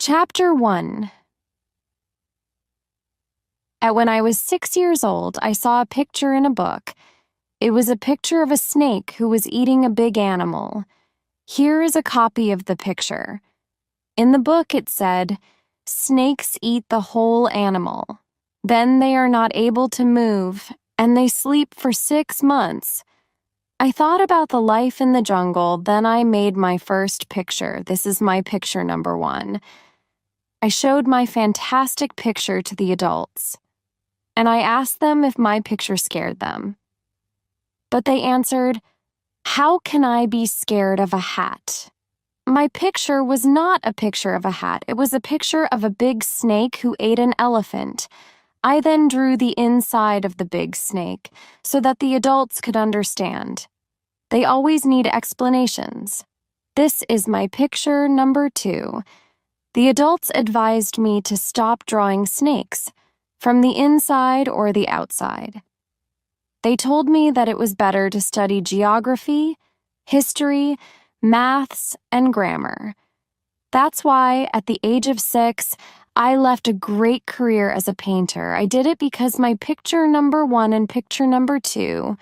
Chapter 1. When I was 6 years old, I saw a picture in a book. It was a picture of a snake who was eating a big animal. Here is a copy of the picture. In the book it said, "Snakes eat the whole animal. Then they are not able to move, and they sleep for 6 months." I thought about the life in the jungle, then I made my first picture. This is my picture number 1. I showed my fantastic picture to the adults, and I asked them if my picture scared them. But they answered, "How can I be scared of a hat?" My picture was not a picture of a hat. It was a picture of a big snake who ate an elephant. I then drew the inside of the big snake so that the adults could understand. They always need explanations. This is my picture number 2. The adults advised me to stop drawing snakes, from the inside or the outside. They told me that it was better to study geography, history, maths, and grammar. That's why, at the age of 6, I left a great career as a painter. I did it because my picture number 1 and picture number 2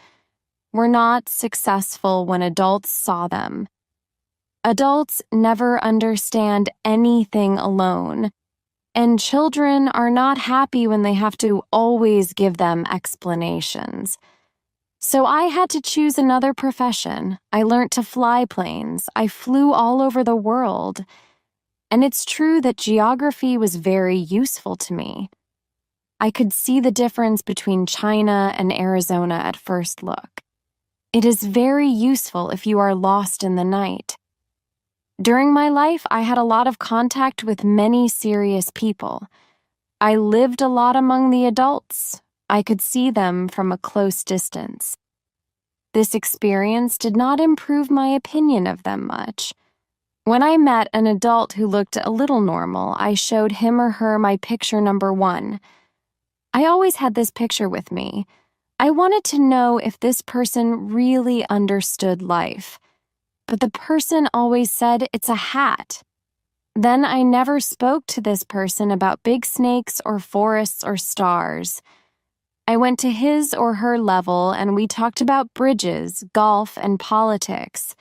were not successful when adults saw them. Adults never understand anything alone, and children are not happy when they have to always give them explanations. So I had to choose another profession. I learned to fly planes. I flew all over the world. And it's true that geography was very useful to me. I could see the difference between China and Arizona at first look. It is very useful if you are lost in the night. During my life, I had a lot of contact with many serious people. I lived a lot among the adults. I could see them from a close distance. This experience did not improve my opinion of them much. When I met an adult who looked a little normal, I showed him or her my picture number 1. I always had this picture with me. I wanted to know if this person really understood life. But the person always said it's a hat. Then I never spoke to this person about big snakes or forests or stars. I went to his or her level and we talked about bridges, golf, and politics.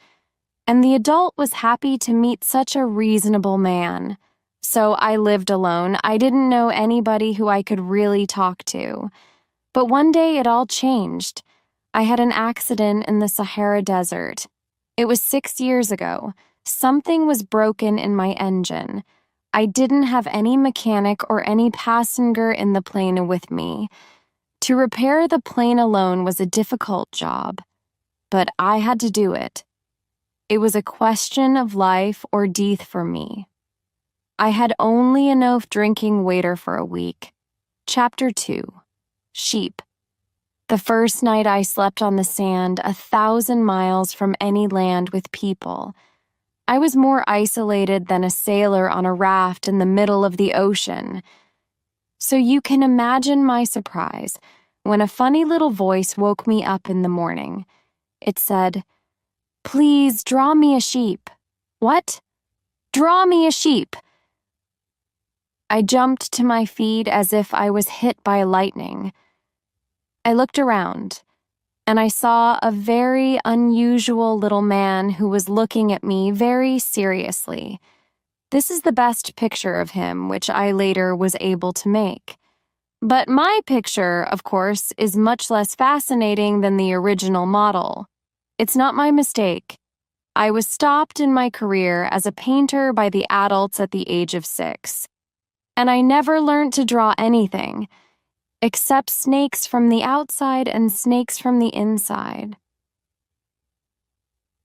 And the adult was happy to meet such a reasonable man. So I lived alone. I didn't know anybody who I could really talk to. But one day it all changed. I had an accident in the Sahara Desert. It was 6 years ago. Something was broken in my engine. I didn't have any mechanic or any passenger in the plane with me. To repair the plane alone was a difficult job, but I had to do it. It was a question of life or death for me. I had only enough drinking water for a week. Chapter 2. Sheep. The first night I slept on the sand 1,000 miles from any land with people. I was more isolated than a sailor on a raft in the middle of the ocean. So you can imagine my surprise when a funny little voice woke me up in the morning. It said, "Please draw me a sheep." What? Draw me a sheep. I jumped to my feet as if I was hit by lightning. I looked around, and I saw a very unusual little man who was looking at me very seriously. This is the best picture of him, which I later was able to make. But my picture, of course, is much less fascinating than the original model. It's not my mistake. I was stopped in my career as a painter by the adults at the age of 6. And I never learned to draw anything, except snakes from the outside and snakes from the inside.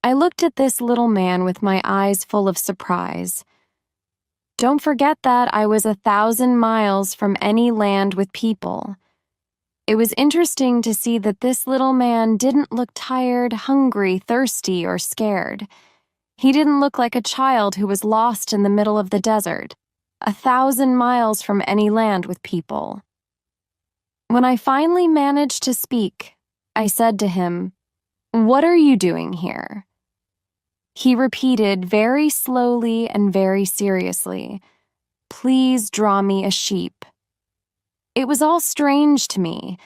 I looked at this little man with my eyes full of surprise. Don't forget that I was 1,000 miles from any land with people. It was interesting to see that this little man didn't look tired, hungry, thirsty, or scared. He didn't look like a child who was lost in the middle of the desert, 1,000 miles from any land with people. When I finally managed to speak, I said to him, "What are you doing here?" He repeated very slowly and very seriously, Please draw me a sheep." It was all strange to me.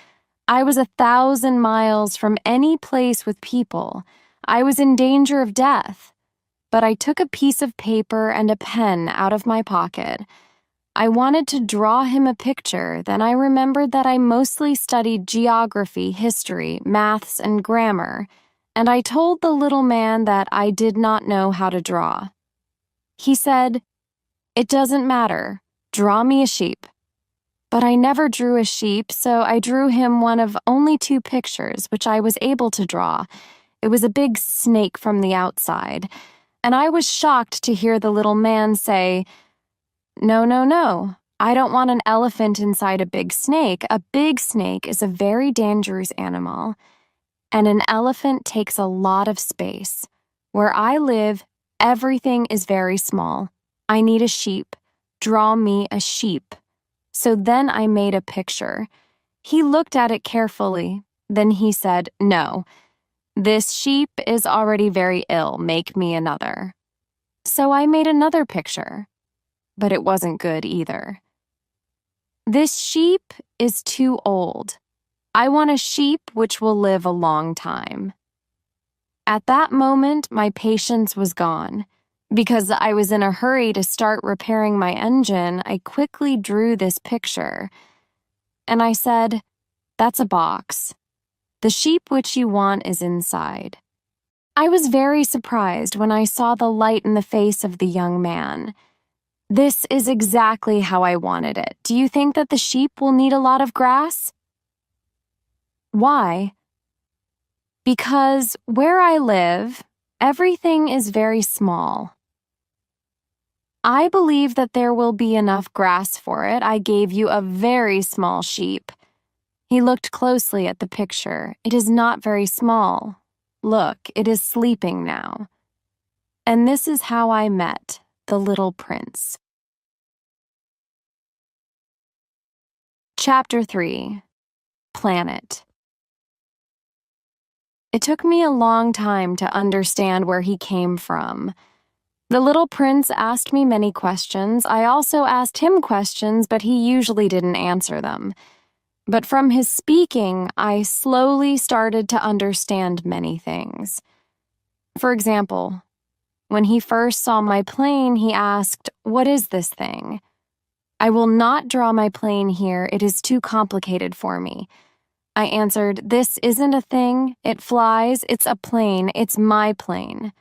I was 1,000 miles from any place with people. I was in danger of death. But I took a piece of paper and a pen out of my pocket. I wanted to draw him a picture, then I remembered that I mostly studied geography, history, maths, and grammar, and I told the little man that I did not know how to draw. He said, "It doesn't matter. Draw me a sheep." But I never drew a sheep, so I drew him one of only 2 pictures, which I was able to draw. It was a big snake from the outside, and I was shocked to hear the little man say, "No, no, no. I don't want an elephant inside a big snake. A big snake is a very dangerous animal, and an elephant takes a lot of space. Where I live, everything is very small. I need a sheep. Draw me a sheep." So then I made a picture. He looked at it carefully. Then he said, "No, this sheep is already very ill. Make me another." So I made another picture. But it wasn't good either. "This sheep is too old. I want a sheep which will live a long time." At that moment, my patience was gone. Because I was in a hurry to start repairing my engine, I quickly drew this picture. And I said, "That's a box. The sheep which you want is inside." I was very surprised when I saw the light in the face of the young man. "This is exactly how I wanted it. Do you think that the sheep will need a lot of grass?" "Why?" "Because where I live, everything is very small. I believe that there will be enough grass for it. I gave you a very small sheep." He looked closely at the picture. "It is not very small. Look, it is sleeping now." And this is how I met the little prince. Chapter 3. Planet. It took me a long time to understand where he came from. The little prince asked me many questions. I also asked him questions, but he usually didn't answer them. But from his speaking, I slowly started to understand many things. For example, when he first saw my plane, he asked, "What is this thing?" "I will not draw my plane here. It is too complicated for me." I answered, "This isn't a thing. It flies. It's a plane. It's my plane."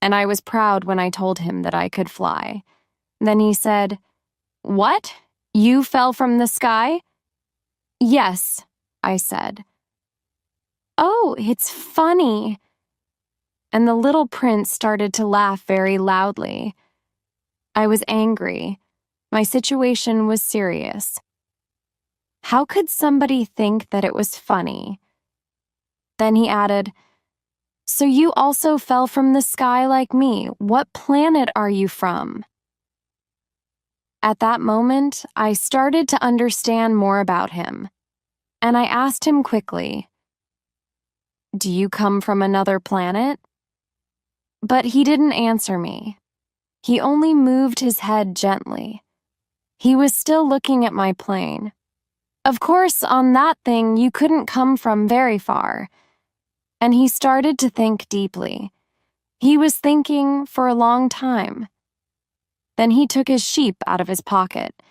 And I was proud when I told him that I could fly. Then he said, "What? You fell from the sky?" "Yes," I said. "Oh, it's funny." And the little prince started to laugh very loudly. I was angry. My situation was serious. How could somebody think that it was funny? Then he added, "So you also fell from the sky like me. What planet are you from?" At that moment, I started to understand more about him, and I asked him quickly, "Do you come from another planet?" But he didn't answer me. He only moved his head gently. He was still looking at my plane. "Of course, on that thing you couldn't come from very far." And he started to think deeply. He was thinking for a long time. Then he took his sheep out of his pocket.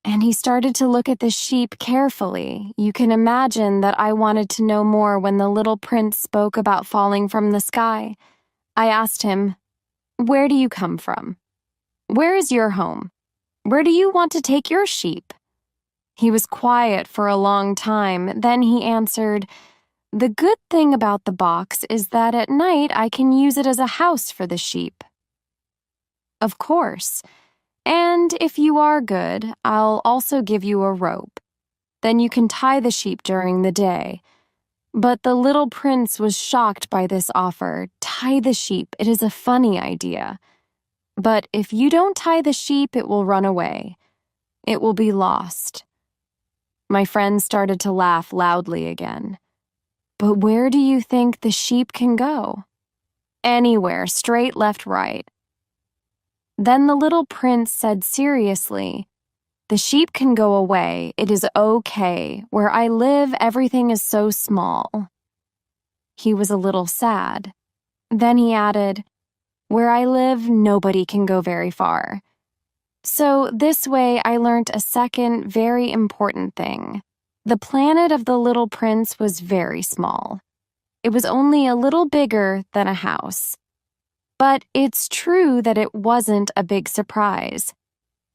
And he started to look at the sheep carefully. You can imagine that I wanted to know more when the little prince spoke about falling from the sky. I asked him, "Where do you come from? Where is your home? Where do you want to take your sheep?" He was quiet for a long time. Then he answered, "The good thing about the box is that at night I can use it as a house for the sheep." "Of course. And if you are good, I'll also give you a rope. Then you can tie the sheep during the day." But the little prince was shocked by this offer. "Tie the sheep. It is a funny idea. But if you don't tie the sheep, it will run away. It will be lost." My friend started to laugh loudly again. "But where do you think the sheep can go?" "Anywhere, straight, left, right." Then the little prince said seriously, "The sheep can go away. It is okay. Where I live, everything is so small." He was a little sad. Then he added, "Where I live, nobody can go very far." So this way I learned a second very important thing. The planet of the little prince was very small. It was only a little bigger than a house. But it's true that it wasn't a big surprise.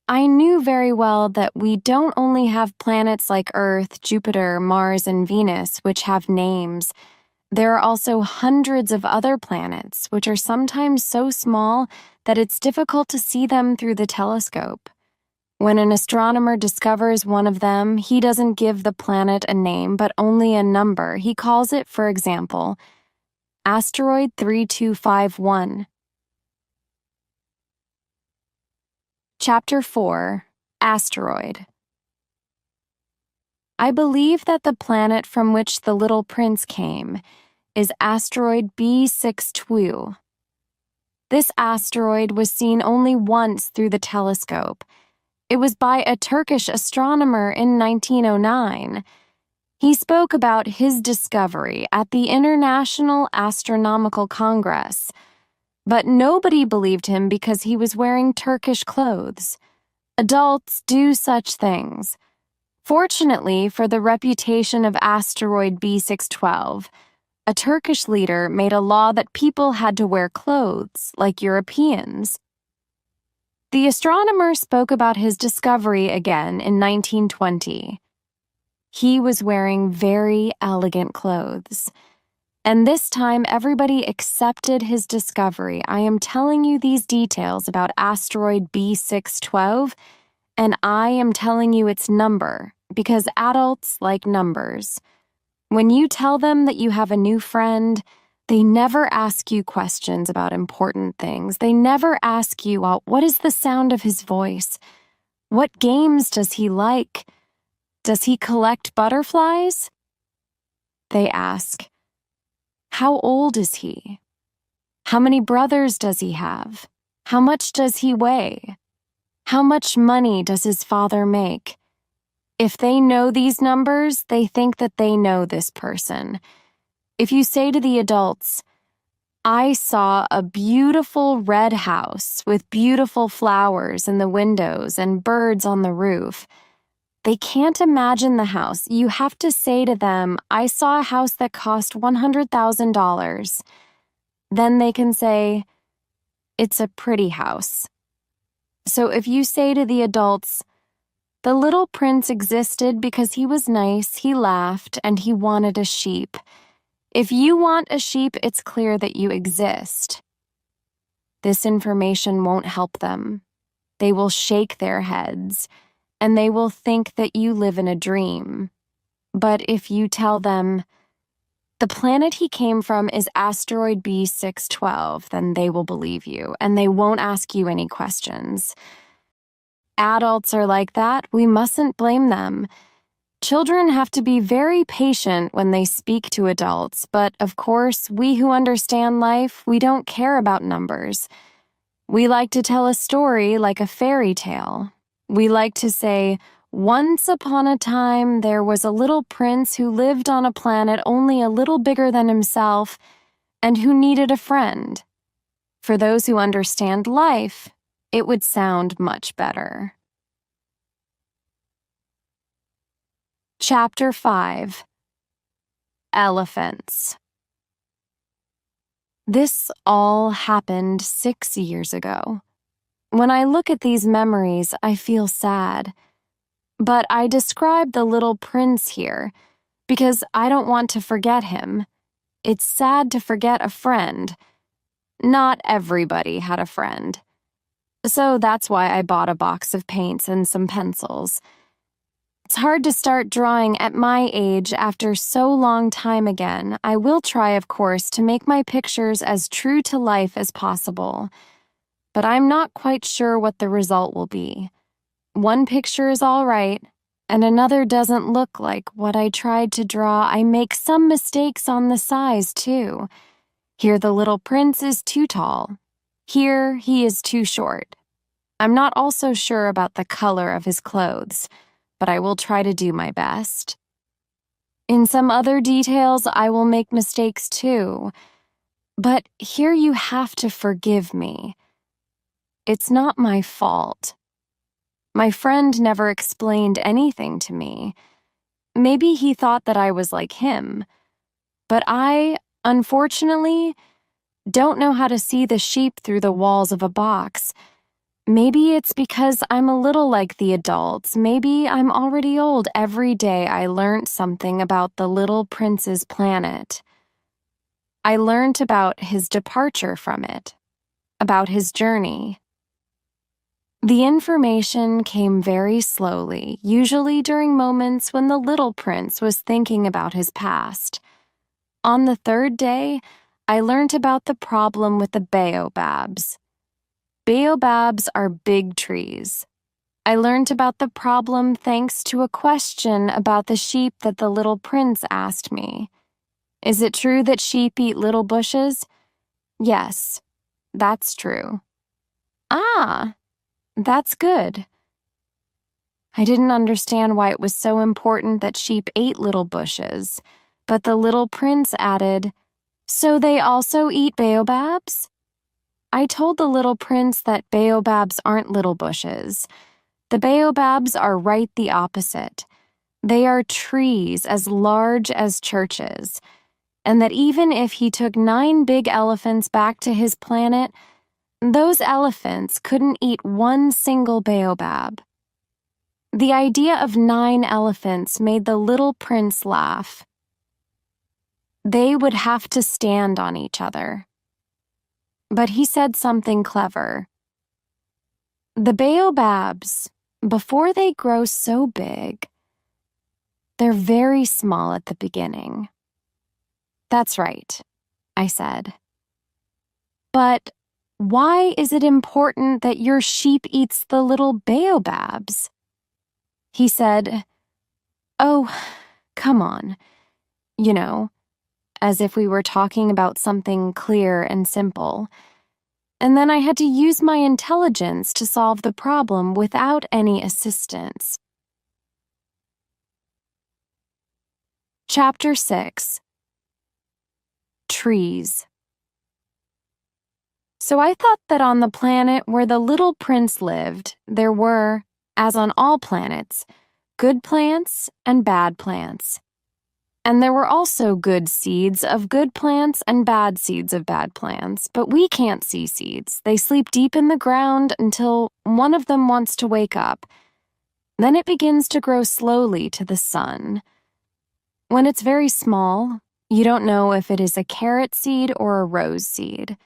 I knew very well that we don't only have planets like Earth, Jupiter, Mars, and Venus, which have names. There are also hundreds of other planets, which are sometimes so small that it's difficult to see them through the telescope. When an astronomer discovers one of them, he doesn't give the planet a name, but only a number. He calls it, for example, Asteroid 3251. Chapter 4, Asteroid. I believe that the planet from which the little prince came is asteroid B62. This asteroid was seen only once through the telescope. It was by a Turkish astronomer in 1909. He spoke about his discovery at the International Astronomical Congress, but nobody believed him because he was wearing Turkish clothes. Adults do such things. Fortunately for the reputation of asteroid B612, a Turkish leader made a law that people had to wear clothes like Europeans. The astronomer spoke about his discovery again in 1920. He was wearing very elegant clothes. And this time, everybody accepted his discovery. I am telling you these details about asteroid B612, and I am telling you its number, because adults like numbers. When you tell them that you have a new friend, they never ask you questions about important things. They never ask you, what is the sound of his voice? What games does he like? Does he collect butterflies? They ask, how old is he? How many brothers does he have? How much does he weigh? How much money does his father make? If they know these numbers, they think that they know this person. If you say to the adults, I saw a beautiful red house with beautiful flowers in the windows and birds on the roof, they can't imagine the house. You have to say to them, I saw a house that cost $100,000. Then they can say, it's a pretty house. So if you say to the adults, the little prince existed because he was nice, he laughed, and he wanted a sheep. If you want a sheep, it's clear that you exist. This information won't help them. They will shake their heads, and they will think that you live in a dream. But if you tell them, the planet he came from is asteroid B612, then they will believe you, and they won't ask you any questions. Adults are like that. We mustn't blame them. Children have to be very patient when they speak to adults, but of course, we who understand life, we don't care about numbers. We like to tell a story like a fairy tale. We like to say, once upon a time, there was a little prince who lived on a planet only a little bigger than himself and who needed a friend. For those who understand life, it would sound much better. Chapter 5, Elephants. This all happened 6 years ago. When I look at these memories, I feel sad. But I describe the little prince here because I don't want to forget him. It's sad to forget a friend. Not everybody had a friend. So that's why I bought a box of paints and some pencils. It's hard to start drawing at my age after so long time again. I will try, of course, to make my pictures as true to life as possible. But I'm not quite sure what the result will be. One picture is all right, and another doesn't look like what I tried to draw. I make some mistakes on the size, too. Here the little prince is too tall. Here he is too short. I'm not also sure about the color of his clothes, but I will try to do my best. In some other details, I will make mistakes too, but here you have to forgive me. It's not my fault. My friend never explained anything to me. Maybe he thought that I was like him, but I, unfortunately, don't know how to see the sheep through the walls of a box. Maybe it's because I'm a little like the adults. Maybe I'm already old. Every day I learned something about the little prince's planet. I learned about his departure from it, about his journey. The information came very slowly, usually during moments when the little prince was thinking about his past. On the third day, I learned about the problem with the baobabs. Baobabs are big trees. I learned about the problem thanks to a question about the sheep that the little prince asked me. Is it true that sheep eat little bushes? Yes, that's true. Ah, that's good. I didn't understand why it was so important that sheep ate little bushes, but the little prince added, "So they also eat baobabs?" I told the little prince that baobabs aren't little bushes. The baobabs are right the opposite. They are trees as large as churches, and that even if he took 9 big elephants back to his planet, those elephants couldn't eat one single baobab. The idea of 9 elephants made the little prince laugh. They would have to stand on each other. But he said something clever. The baobabs, before they grow so big, they're very small at the beginning. That's right, I said. But why is it important that your sheep eats the little baobabs? He said, "Oh, come on," you know, as if we were talking about something clear and simple. And then I had to use my intelligence to solve the problem without any assistance. Chapter 6. Trees. So I thought that on the planet where the little prince lived, there were, as on all planets, good plants and bad plants. And there were also good seeds of good plants and bad seeds of bad plants, but we can't see seeds. They sleep deep in the ground until one of them wants to wake up. Then it begins to grow slowly to the sun. When it's very small, you don't know if it is a carrot seed or a rose seed.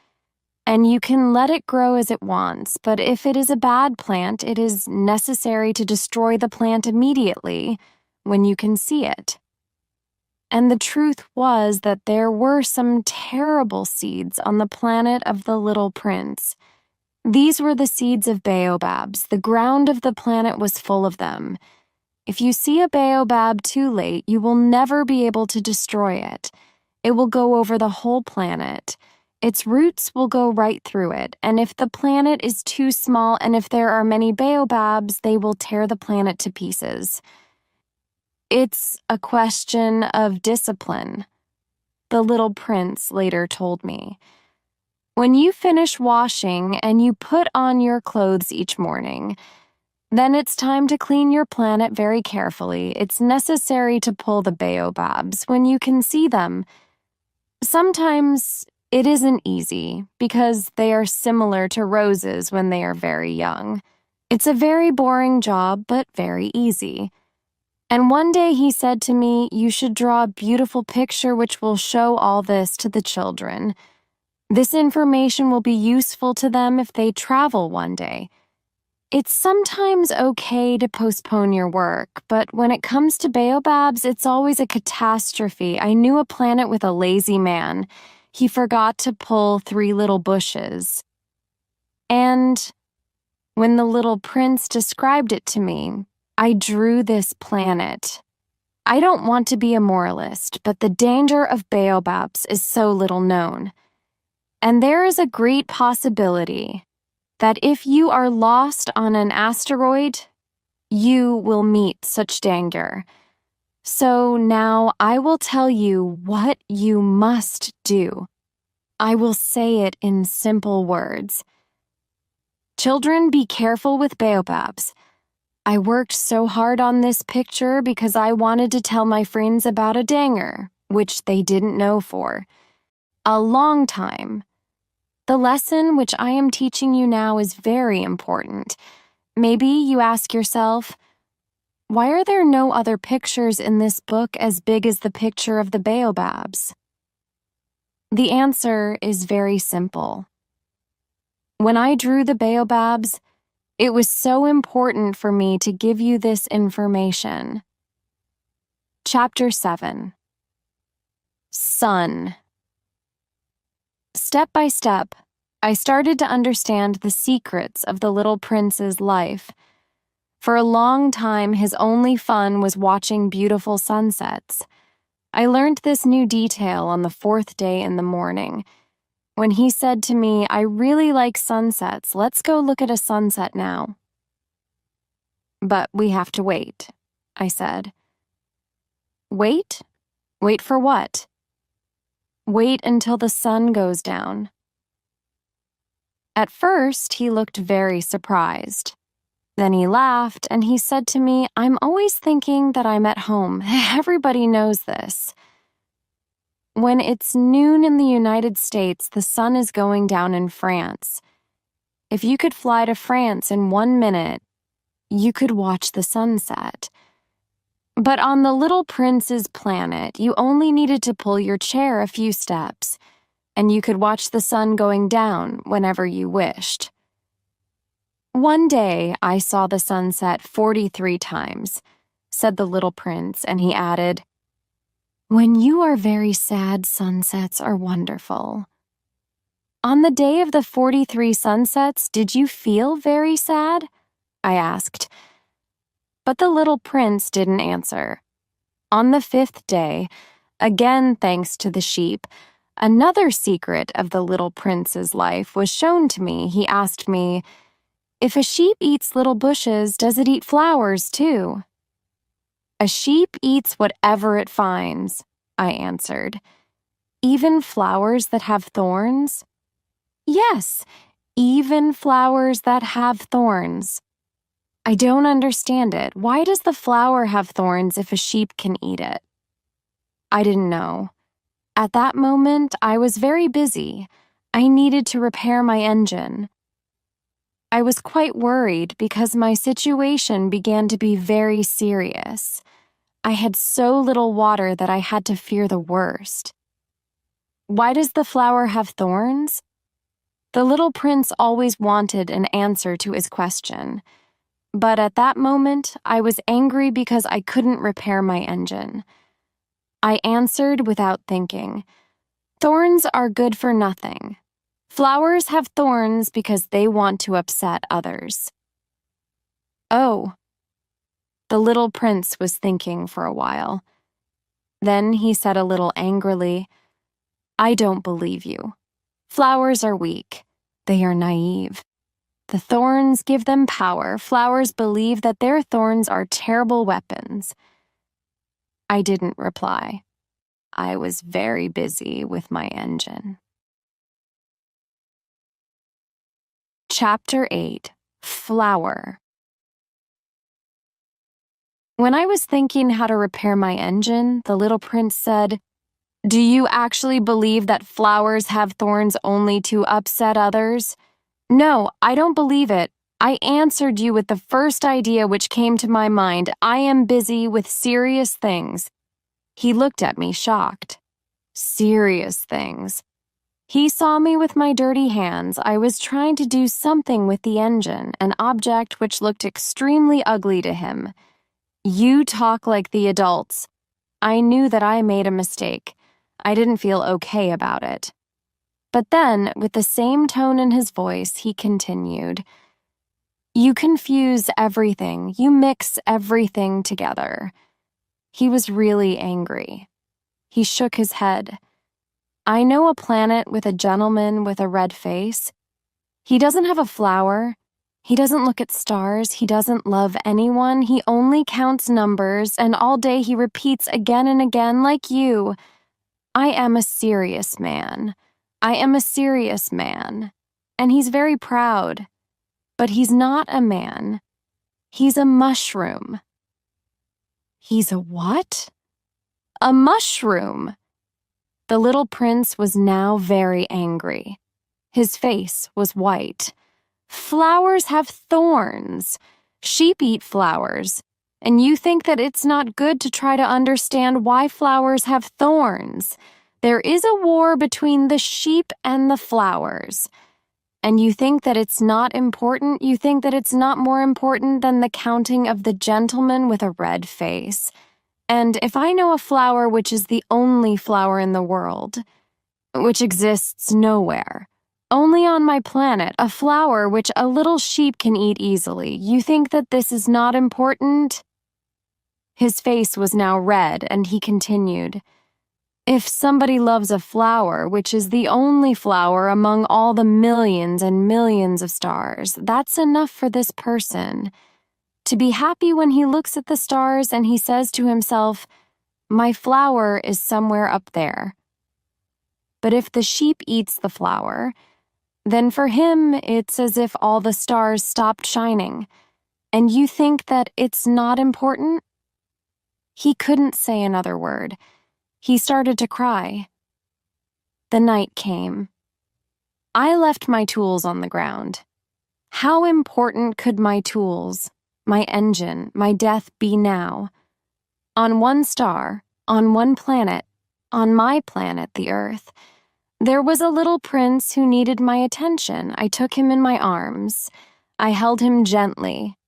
And you can let it grow as it wants, but if it is a bad plant, it is necessary to destroy the plant immediately when you can see it. And the truth was that there were some terrible seeds on the planet of the little prince. These were the seeds of baobabs. The ground of the planet was full of them. If you see a baobab too late, you will never be able to destroy it. It will go over the whole planet. Its roots will go right through it, and if the planet is too small and if there are many baobabs, they will tear the planet to pieces. It's a question of discipline, the little prince later told me. When you finish washing and you put on your clothes each morning, then it's time to clean your planet very carefully. It's necessary to pull the baobabs when you can see them. Sometimes it isn't easy because they are similar to roses when they are very young. It's a very boring job, but very easy. And one day he said to me, "You should draw a beautiful picture which will show all this to the children. This information will be useful to them if they travel one day." It's sometimes okay to postpone your work, but when it comes to baobabs, it's always a catastrophe. I knew a planet with a lazy man. He forgot to pull 3 little bushes. And when the little prince described it to me, I drew this planet. I don't want to be a moralist, but the danger of baobabs is so little known. And there is a great possibility that if you are lost on an asteroid, you will meet such danger. So now I will tell you what you must do. I will say it in simple words. Children, be careful with baobabs. I worked so hard on this picture because I wanted to tell my friends about a danger, which they didn't know for a long time. The lesson which I am teaching you now is very important. Maybe you ask yourself, why are there no other pictures in this book as big as the picture of the baobabs? The answer is very simple. When I drew the baobabs, it was so important for me to give you this information. Chapter 7. Sun. Step by step, I started to understand the secrets of the little prince's life. For a long time, his only fun was watching beautiful sunsets. I learned this new detail on the 4th day in the morning, when he said to me, I really like sunsets, let's go look at a sunset now. But we have to wait, I said. Wait? Wait for what? Wait until the sun goes down. At first, he looked very surprised. Then he laughed and he said to me, I'm always thinking that I'm at home. Everybody knows this. When it's noon in the United States, the sun is going down in France. If you could fly to France in 1 minute, you could watch the sunset. But on the little prince's planet, you only needed to pull your chair a few steps, and you could watch the sun going down whenever you wished. One day, I saw the sunset 43 times, said the little prince, and he added, when you are very sad, sunsets are wonderful. On the day of the 43 sunsets, did you feel very sad? I asked. But the little prince didn't answer. On the 5th day, again thanks to the sheep, another secret of the little prince's life was shown to me. He asked me, if a sheep eats little bushes, does it eat flowers too? A sheep eats whatever it finds, I answered. Even flowers that have thorns? Yes, even flowers that have thorns. I don't understand it. Why does the flower have thorns if a sheep can eat it? I didn't know. At that moment, I was very busy. I needed to repair my engine. I was quite worried because my situation began to be very serious. I had so little water that I had to fear the worst. Why does the flower have thorns? The little prince always wanted an answer to his question. But at that moment, I was angry because I couldn't repair my engine. I answered without thinking. Thorns are good for nothing. Flowers have thorns because they want to upset others. Oh. The little prince was thinking for a while. Then he said a little angrily, I don't believe you. Flowers are weak. They are naive. The thorns give them power. Flowers believe that their thorns are terrible weapons. I didn't reply. I was very busy with my engine. Chapter 8. Flower. When I was thinking how to repair my engine, the little prince said, do you actually believe that flowers have thorns only to upset others? No, I don't believe it. I answered you with the first idea which came to my mind. I am busy with serious things. He looked at me shocked. Serious things. He saw me with my dirty hands. I was trying to do something with the engine, an object which looked extremely ugly to him. You talk like the adults. I knew that I made a mistake. I didn't feel okay about it. But then, with the same tone in his voice, he continued, you confuse everything. You mix everything together. He was really angry. He shook his head. I know a planet with a gentleman with a red face. He doesn't have a flower. He doesn't look at stars. He doesn't love anyone. He only counts numbers, and all day he repeats again and again, like you, I am a serious man. I am a serious man. And he's very proud. But he's not a man. He's a mushroom. He's a what? A mushroom. The little prince was now very angry. His face was white. Flowers have thorns. Sheep eat flowers. And you think that it's not good to try to understand why flowers have thorns. There is a war between the sheep and the flowers. And you think that it's not important? You think that it's not more important than the counting of the gentleman with a red face. And if I know a flower which is the only flower in the world, which exists nowhere, only on my planet, a flower which a little sheep can eat easily, you think that this is not important? His face was now red, and he continued, if somebody loves a flower, which is the only flower among all the millions and millions of stars, that's enough for this person. To be happy when he looks at the stars and he says to himself, my flower is somewhere up there. But if the sheep eats the flower, then for him it's as if all the stars stopped shining. And you think that it's not important? He couldn't say another word. He started to cry. The night came. I left my tools on the ground. How important could my tools, my engine, my death be now? On one star, on one planet, on my planet, the Earth, there was a little prince who needed my attention. I took him in my arms. I held him gently.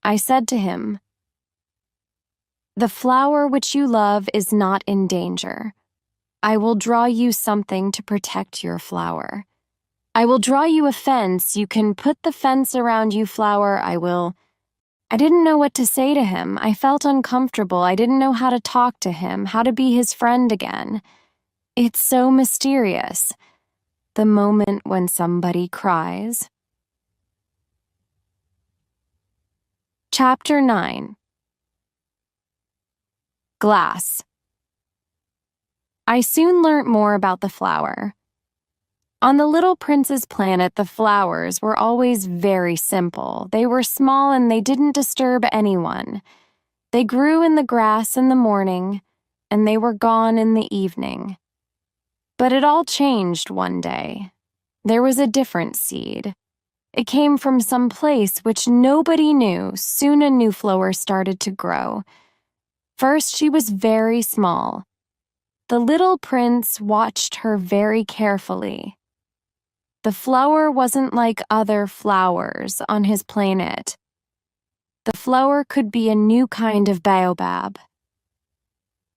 I said to him, the flower which you love is not in danger. I will draw you something to protect your flower. I will draw you a fence. You can put the fence around you, flower. I didn't know what to say to him. I felt uncomfortable. I didn't know how to talk to him, how to be his friend again. It's so mysterious. The moment when somebody cries. Chapter 9. Glass. I soon learnt more about the flower. On the little prince's planet, the flowers were always very simple. They were small and they didn't disturb anyone. They grew in the grass in the morning, and they were gone in the evening. But it all changed one day. There was a different seed. It came from some place which nobody knew. Soon a new flower started to grow. First, she was very small. The little prince watched her very carefully. The flower wasn't like other flowers on his planet. The flower could be a new kind of baobab.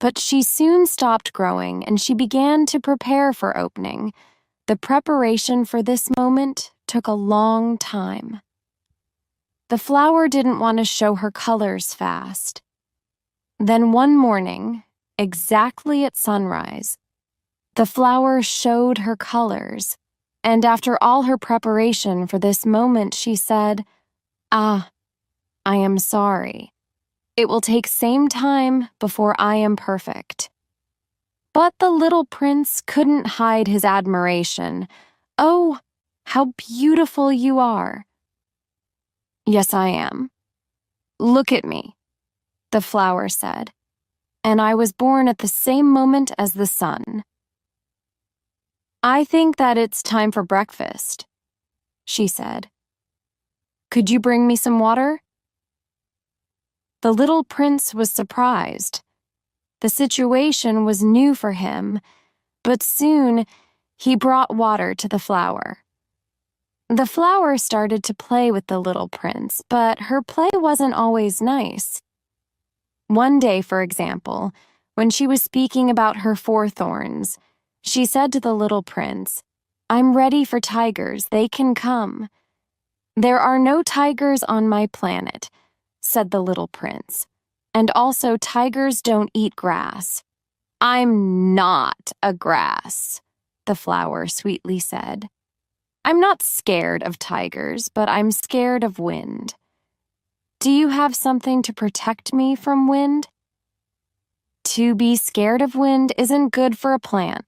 But she soon stopped growing and she began to prepare for opening. The preparation for this moment took a long time. The flower didn't want to show her colors fast. Then one morning, exactly at sunrise, the flower showed her colors, and after all her preparation for this moment, she said, I am sorry. It will take same time before I am perfect. But the little prince couldn't hide his admiration. Oh, how beautiful you are. Yes, I am. Look at me, the flower said, and I was born at the same moment as the sun. I think that it's time for breakfast, she said. Could you bring me some water? The little prince was surprised. The situation was new for him, but soon he brought water to the flower. The flower started to play with the little prince, but her play wasn't always nice. One day, for example, when she was speaking about her 4 thorns, she said to the little prince, I'm ready for tigers, they can come. There are no tigers on my planet, said the little prince, and also tigers don't eat grass. I'm not a grass, the flower sweetly said. I'm not scared of tigers, but I'm scared of wind. Do you have something to protect me from wind? To be scared of wind isn't good for a plant,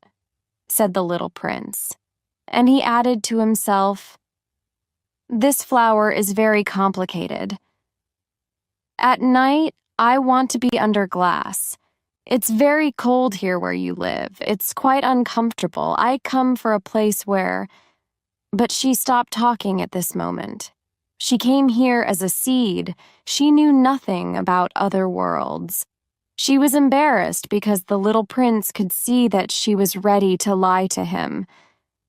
said the little prince. And he added to himself, this flower is very complicated. At night, I want to be under glass. It's very cold here where you live. It's quite uncomfortable. I come for a place where... But she stopped talking at this moment. She came here as a seed. She knew nothing about other worlds. She was embarrassed because the little prince could see that she was ready to lie to him.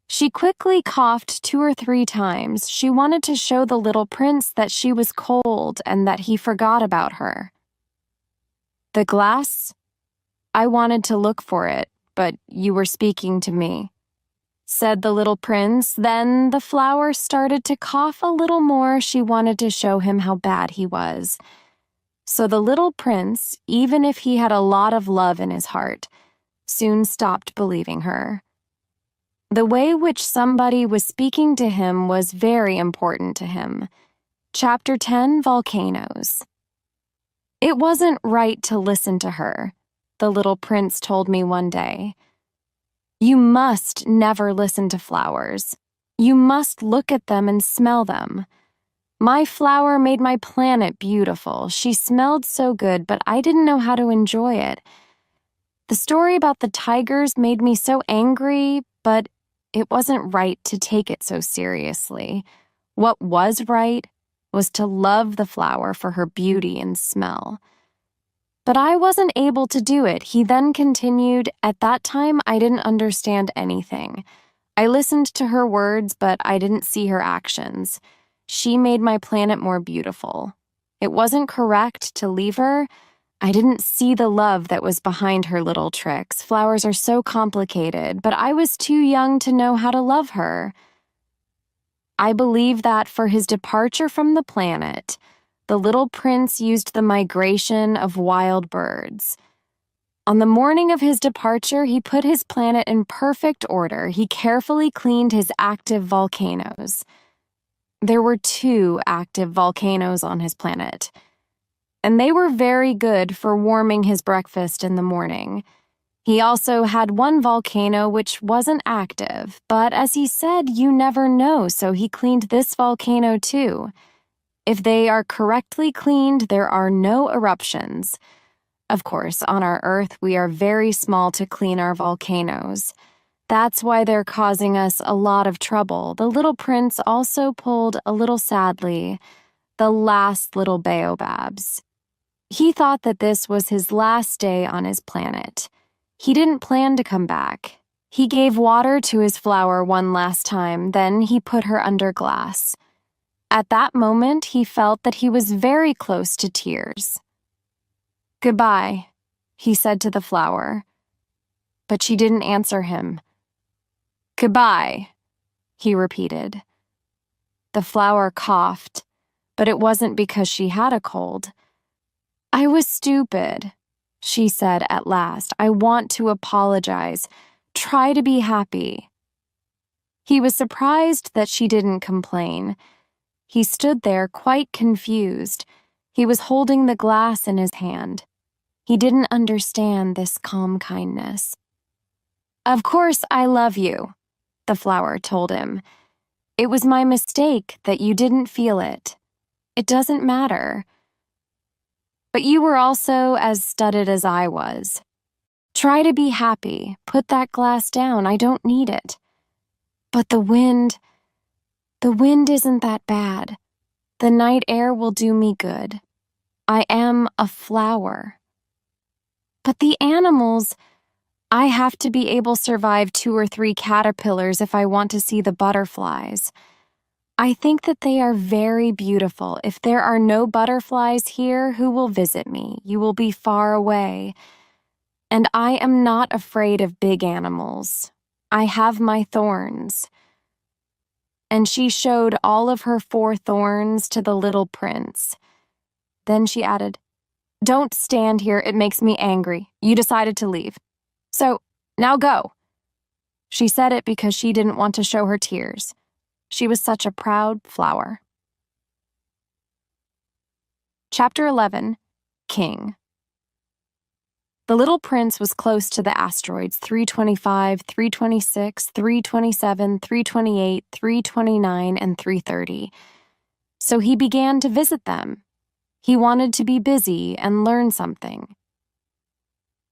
She quickly coughed 2 or 3 times. She wanted to show the little prince that she was cold and that he forgot about her. The glass? I wanted to look for it, but you were speaking to me, said the little prince. Then the flower started to cough a little more. She wanted to show him how bad he was. So the little prince, even if he had a lot of love in his heart, soon stopped believing her. The way which somebody was speaking to him was very important to him. Chapter 10, Volcanoes. It wasn't right to listen to her, the little prince told me one day. You must never listen to flowers. You must look at them and smell them. My flower made my planet beautiful. She smelled so good, but I didn't know how to enjoy it. The story about the tigers made me so angry, but it wasn't right to take it so seriously. What was right was to love the flower for her beauty and smell. But I wasn't able to do it. He then continued, at that time I didn't understand anything. I listened to her words, but I didn't see her actions. She made my planet more beautiful. It wasn't correct to leave her. I didn't see the love that was behind her little tricks. Flowers are so complicated, but I was too young to know how to love her. I believe that for his departure from the planet, the little prince used the migration of wild birds. On the morning of his departure, he put his planet in perfect order. He carefully cleaned his active volcanoes. There were 2 active volcanoes on his planet, and they were very good for warming his breakfast in the morning. He also had 1 volcano which wasn't active, but as he said, you never know, so he cleaned this volcano too. If they are correctly cleaned, there are no eruptions. Of course, on our Earth, we are very small to clean our volcanoes. That's why they're causing us a lot of trouble. The little prince also pulled, a little sadly, the last little baobabs. He thought that this was his last day on his planet. He didn't plan to come back. He gave water to his flower one last time, then he put her under glass. At that moment, he felt that he was very close to tears. Goodbye, he said to the flower. But she didn't answer him. Goodbye, he repeated. The flower coughed, but it wasn't because she had a cold. I was stupid, she said at last. I want to apologize. Try to be happy. He was surprised that she didn't complain. He stood there quite confused. He was holding the glass in his hand. He didn't understand this calm kindness. Of course I love you, the flower told him. It was my mistake that you didn't feel it. It doesn't matter. But you were also as studied as I was. Try to be happy. Put that glass down. I don't need it. But the wind isn't that bad. The night air will do me good. I am a flower. But the animals, I have to be able to survive 2 or 3 caterpillars if I want to see the butterflies. I think that they are very beautiful. If there are no butterflies here, who will visit me? You will be far away. And I am not afraid of big animals. I have my thorns. And she showed all of her 4 thorns to the little prince. Then she added, Don't stand here, it makes me angry. You decided to leave. So, now go. She said it because she didn't want to show her tears. She was such a proud flower. Chapter 11. King. The little prince was close to the asteroids 325, 326, 327, 328, 329, and 330. So he began to visit them. He wanted to be busy and learn something.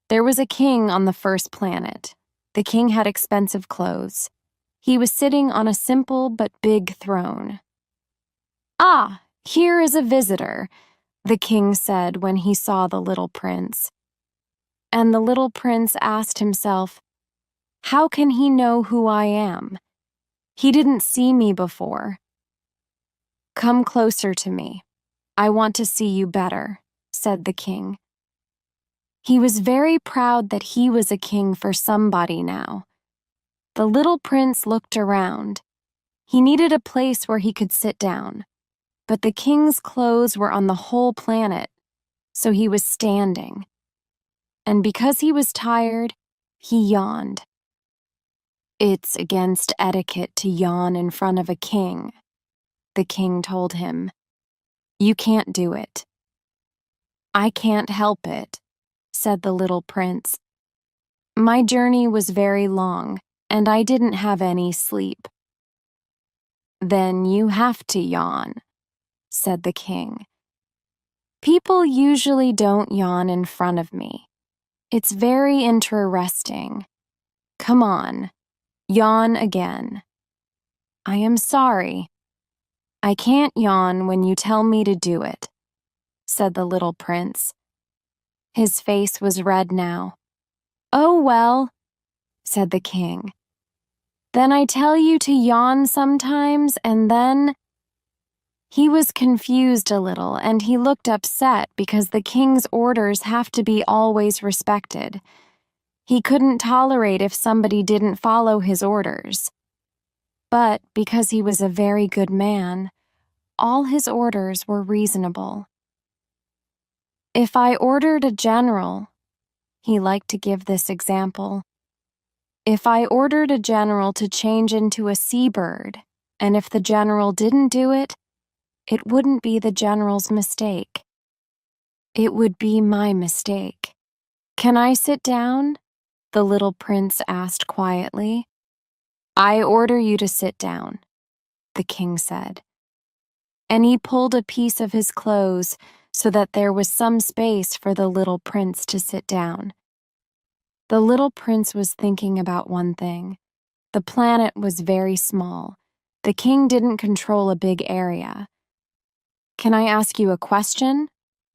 There was a king on the first planet. The king had expensive clothes. He was sitting on a simple but big throne. "Ah, here is a visitor," the king said when he saw the little prince. And the little prince asked himself, "How can he know who I am? He didn't see me before." "Come closer to me. I want to see you better," said the king. He was very proud that he was a king for somebody now. The little prince looked around. He needed a place where he could sit down, but the king's clothes were on the whole planet, so he was standing. And because he was tired, he yawned. "It's against etiquette to yawn in front of a king," the king told him. "You can't do it." "I can't help it," said the little prince. "My journey was very long, and I didn't have any sleep." "Then you have to yawn," said the king. "People usually don't yawn in front of me. It's very interesting. Come on, yawn again." "I am sorry. I can't yawn when you tell me to do it," said the little prince. His face was red now. "Oh, well," said the king. "Then I tell you to yawn sometimes, and then—" He was confused a little, and he looked upset because the king's orders have to be always respected. He couldn't tolerate if somebody didn't follow his orders. But because he was a very good man, all his orders were reasonable. If I ordered a general, he liked to give this example. If I ordered a general to change into a seabird, and if the general didn't do it, it wouldn't be the general's mistake. It would be my mistake. "Can I sit down?" the little prince asked quietly. "I order you to sit down," the king said. And he pulled a piece of his clothes so that there was some space for the little prince to sit down. The little prince was thinking about one thing. The planet was very small. The king didn't control a big area. "Can I ask you a question?"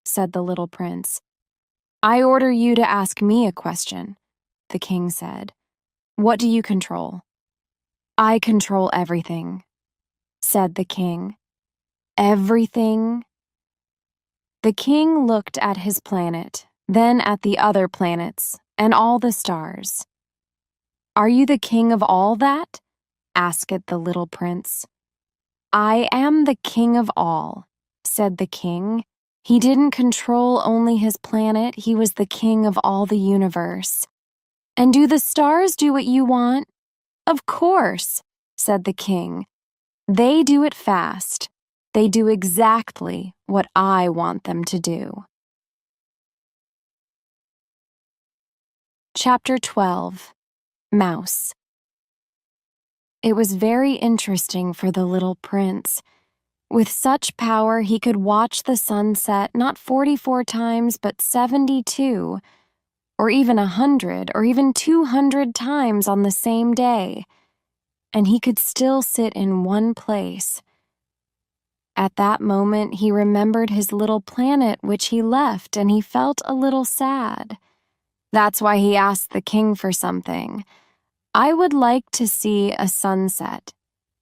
said the little prince. "I order you to ask me a question," the king said. "What do you control?" "I control everything," said the king. "Everything?" The king looked at his planet, then at the other planets, and all the stars. "Are you the king of all that?" asked the little prince. "I am the king of all," said the king. He didn't control only his planet, he was the king of all the universe. "And do the stars do what you want?" "Of course," said the king. "They do it fast. They do exactly what I want them to do." Chapter 12. Mouse. It was very interesting for the little prince. With such power, he could watch the sun set not 44 times, but 72, or even 100, or even 200 times on the same day. And he could still sit in one place. At that moment, he remembered his little planet which he left, and he felt a little sad. That's why he asked the king for something. "I would like to see a sunset.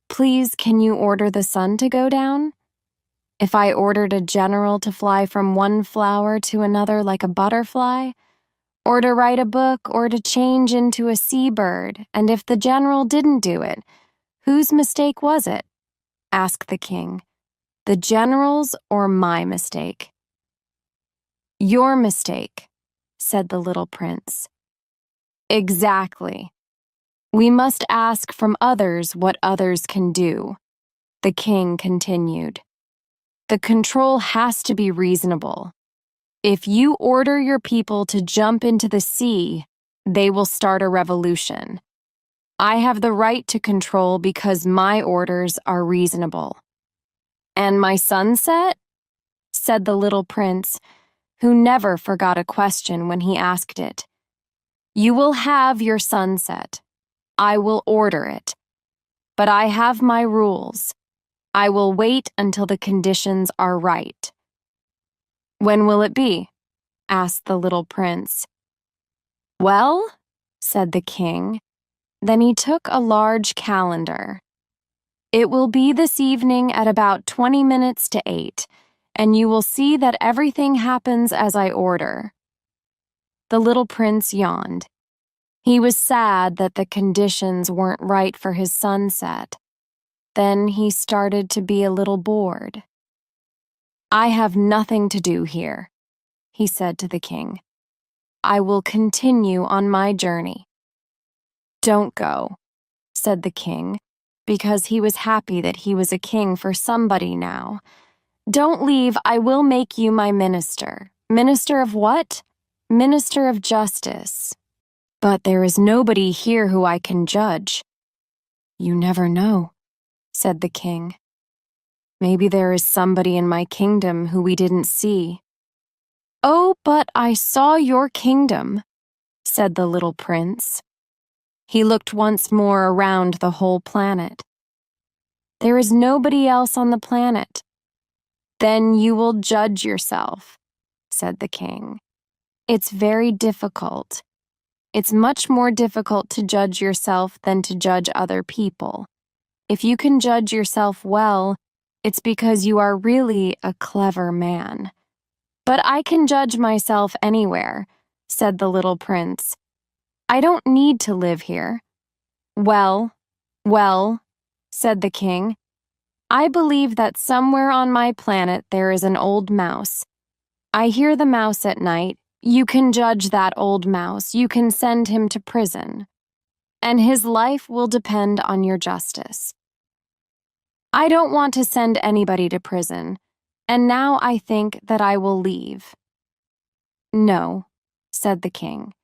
Please, can you order the sun to go down?" If I ordered a general to fly from one flower to another like a butterfly, or to write a book, or to change into a seabird, and if the general didn't do it, whose mistake was it? asked the king. The general's or my mistake? "Your mistake," said the little prince. "Exactly. We must ask from others what others can do," The king continued. The control has to be reasonable. If you order your people to jump into the sea, they will start a revolution. I have the right to control because my orders are reasonable. And my sunset? Said the little prince, who never forgot a question when he asked it. You will have your sunset. I will order it. But I have my rules. I will wait until the conditions are right. When will it be? Asked the little prince. Well, said the king. Then he took a large calendar. It will be this evening at about 20 minutes to 8, and you will see that everything happens as I order. The little prince yawned. He was sad that the conditions weren't right for his sunset. Then he started to be a little bored. I have nothing to do here, he said to the king. I will continue on my journey. Don't go, said the king, because he was happy that he was a king for somebody now. Don't leave, I will make you my minister. Minister of what? Minister of justice. But there is nobody here who I can judge. You never know, said the king. Maybe there is somebody in my kingdom who we didn't see. Oh, but I saw your kingdom, said the little prince. He looked once more around the whole planet. There is nobody else on the planet. Then you will judge yourself, said the king. It's very difficult. It's much more difficult to judge yourself than to judge other people. If you can judge yourself well, it's because you are really a clever man. But I can judge myself anywhere, said the little prince. I don't need to live here. Well, said the king. I believe that somewhere on my planet there is an old mouse. I hear the mouse at night. You can judge that old mouse. You can send him to prison. And his life will depend on your justice. I don't want to send anybody to prison, and now I think that I will leave. No, said the king.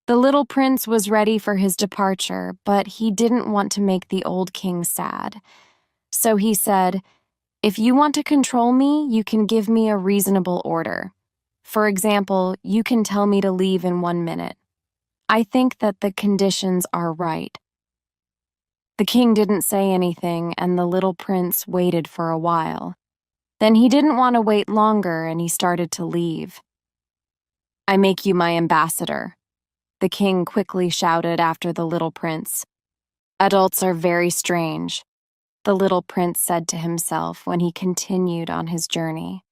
The little prince was ready for his departure, but he didn't want to make the old king sad. So he said, if you want to control me, you can give me a reasonable order. For example, you can tell me to leave in 1 minute. I think that the conditions are right. The king didn't say anything, and the little prince waited for a while. Then he didn't want to wait longer, and he started to leave. I make you my ambassador, the king quickly shouted after the little prince. Adults are very strange, the little prince said to himself when he continued on his journey.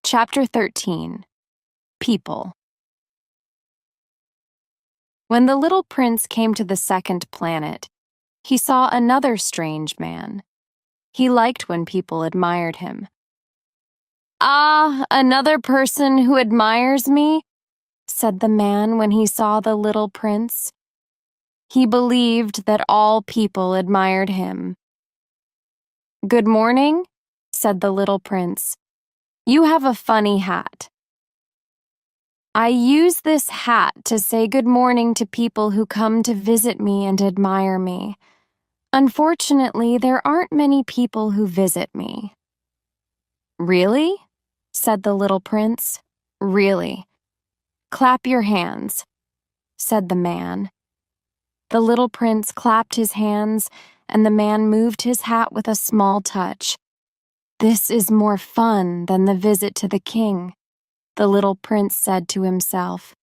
Chapter 13. People. When the little prince came to the second planet, he saw another strange man. He liked when people admired him. Ah, another person who admires me, said the man when he saw the little prince. He believed that all people admired him. Good morning, said the little prince. You have a funny hat. I use this hat to say good morning to people who come to visit me and admire me. Unfortunately, there aren't many people who visit me. Really? Said the little prince. Really. Clap your hands, said the man. The little prince clapped his hands, and the man moved his hat with a small touch. This is more fun than the visit to the king, the little prince said to himself,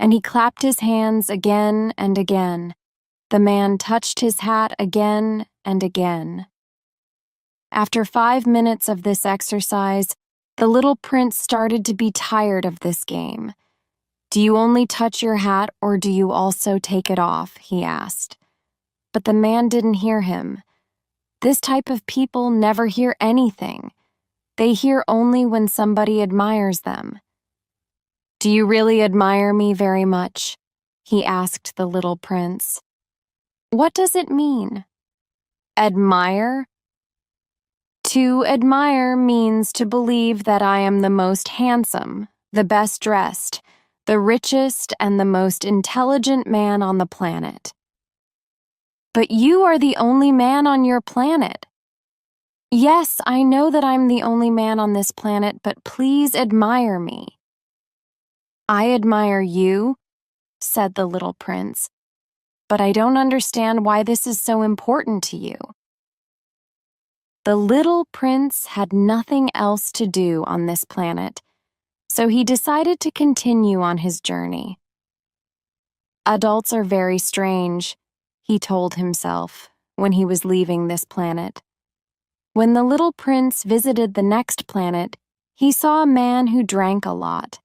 and he clapped his hands again and again. The man touched his hat again and again. After 5 minutes of this exercise, the little prince started to be tired of this game. Do you only touch your hat, or do you also take it off? He asked. But the man didn't hear him. This type of people never hear anything. They hear only when somebody admires them. Do you really admire me very much? He asked the little prince. What does it mean? Admire? To admire means to believe that I am the most handsome, the best dressed, the richest, and the most intelligent man on the planet. But you are the only man on your planet. Yes, I know that I'm the only man on this planet, but please admire me. I admire you, said the little prince, but I don't understand why this is so important to you. The little prince had nothing else to do on this planet, so he decided to continue on his journey. Adults are very strange, he told himself when he was leaving this planet. When the little prince visited the next planet, he saw a man who drank a lot.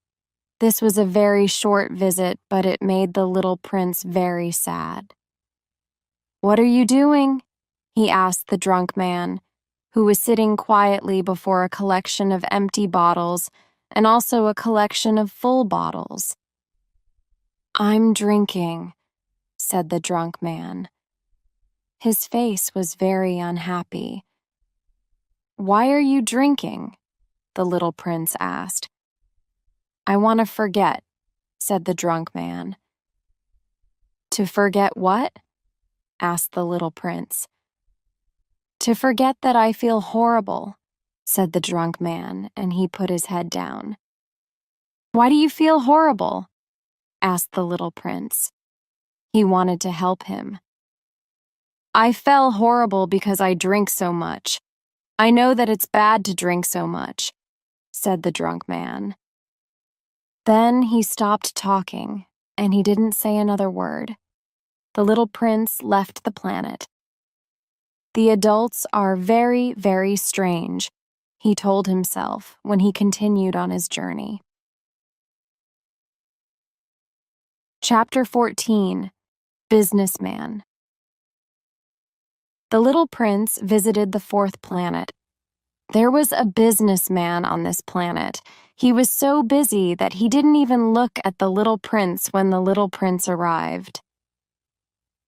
This was a very short visit, but it made the little prince very sad. "What are you doing?" he asked the drunk man, who was sitting quietly before a collection of empty bottles and also a collection of full bottles. "I'm drinking," said the drunk man. His face was very unhappy. "Why are you drinking?" the little prince asked. "I want to forget," said the drunk man. "To forget what?" asked the little prince. "To forget that I feel horrible," said the drunk man, and he put his head down. "Why do you feel horrible?" asked the little prince. He wanted to help him. "I feel horrible because I drink so much. I know that it's bad to drink so much," said the drunk man. Then he stopped talking, and he didn't say another word. The little prince left the planet. The adults are very, very strange, he told himself when he continued on his journey. Chapter 14. Businessman. The little prince visited the fourth planet. There was a businessman on this planet. He was so busy that he didn't even look at the little prince when the little prince arrived.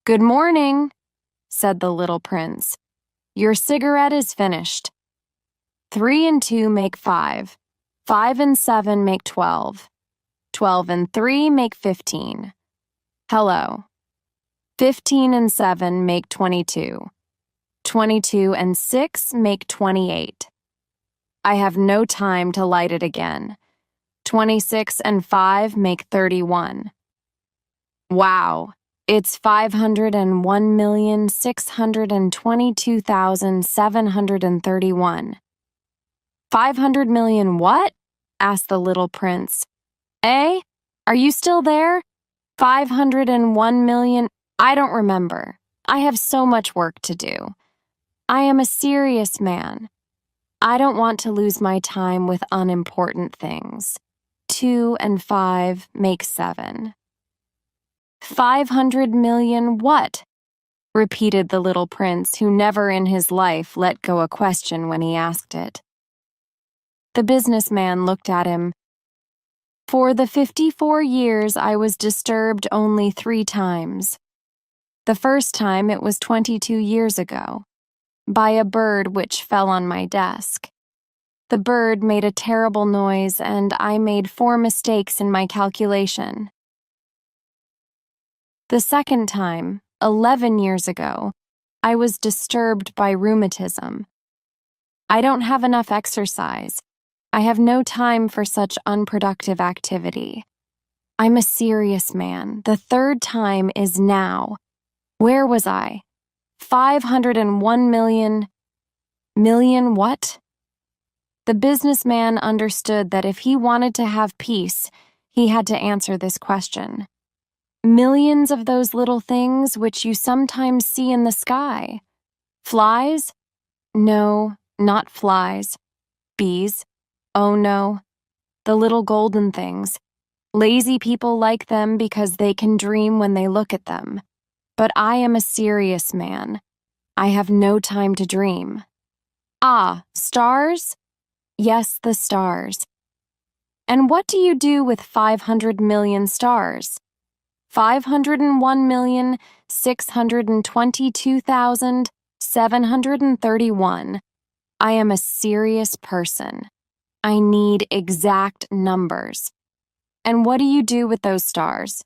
"Good morning," said the little prince. "Your cigarette is finished. 3 and 2 make 5. 5 and 7 make 12. 12 and 3 make 15. Hello. 15 and 7 make 22. 22 and 6 make 28. I have no time to light it again. 26 and 5 make 31. Wow, it's 501,622,731. 500 million what? Asked the little prince. Eh? Are you still there? 501 million? I don't remember. I have so much work to do. I am a serious man. I don't want to lose my time with unimportant things. 2 and 5 make 7. 500 million what? Repeated the little prince, who never in his life let go a question when he asked it. The businessman looked at him. For the 54 years I was disturbed only 3 times. The first time it was 22 years ago, by a bird which fell on my desk. The bird made a terrible noise, and I made 4 mistakes in my calculation. The second time, 11 years ago, I was disturbed by rheumatism. I don't have enough exercise. I have no time for such unproductive activity. I'm a serious man. The third time is now. Where was I? 501 million. Million what? The businessman understood that if he wanted to have peace, he had to answer this question. Millions of those little things which you sometimes see in the sky. Flies? No, not flies. Bees? Oh no. The little golden things. Lazy people like them because they can dream when they look at them. But I am a serious man. I have no time to dream. Ah, stars? Yes, the stars. And what do you do with 500 million stars? 622,731. I am a serious person. I need exact numbers. And what do you do with those stars?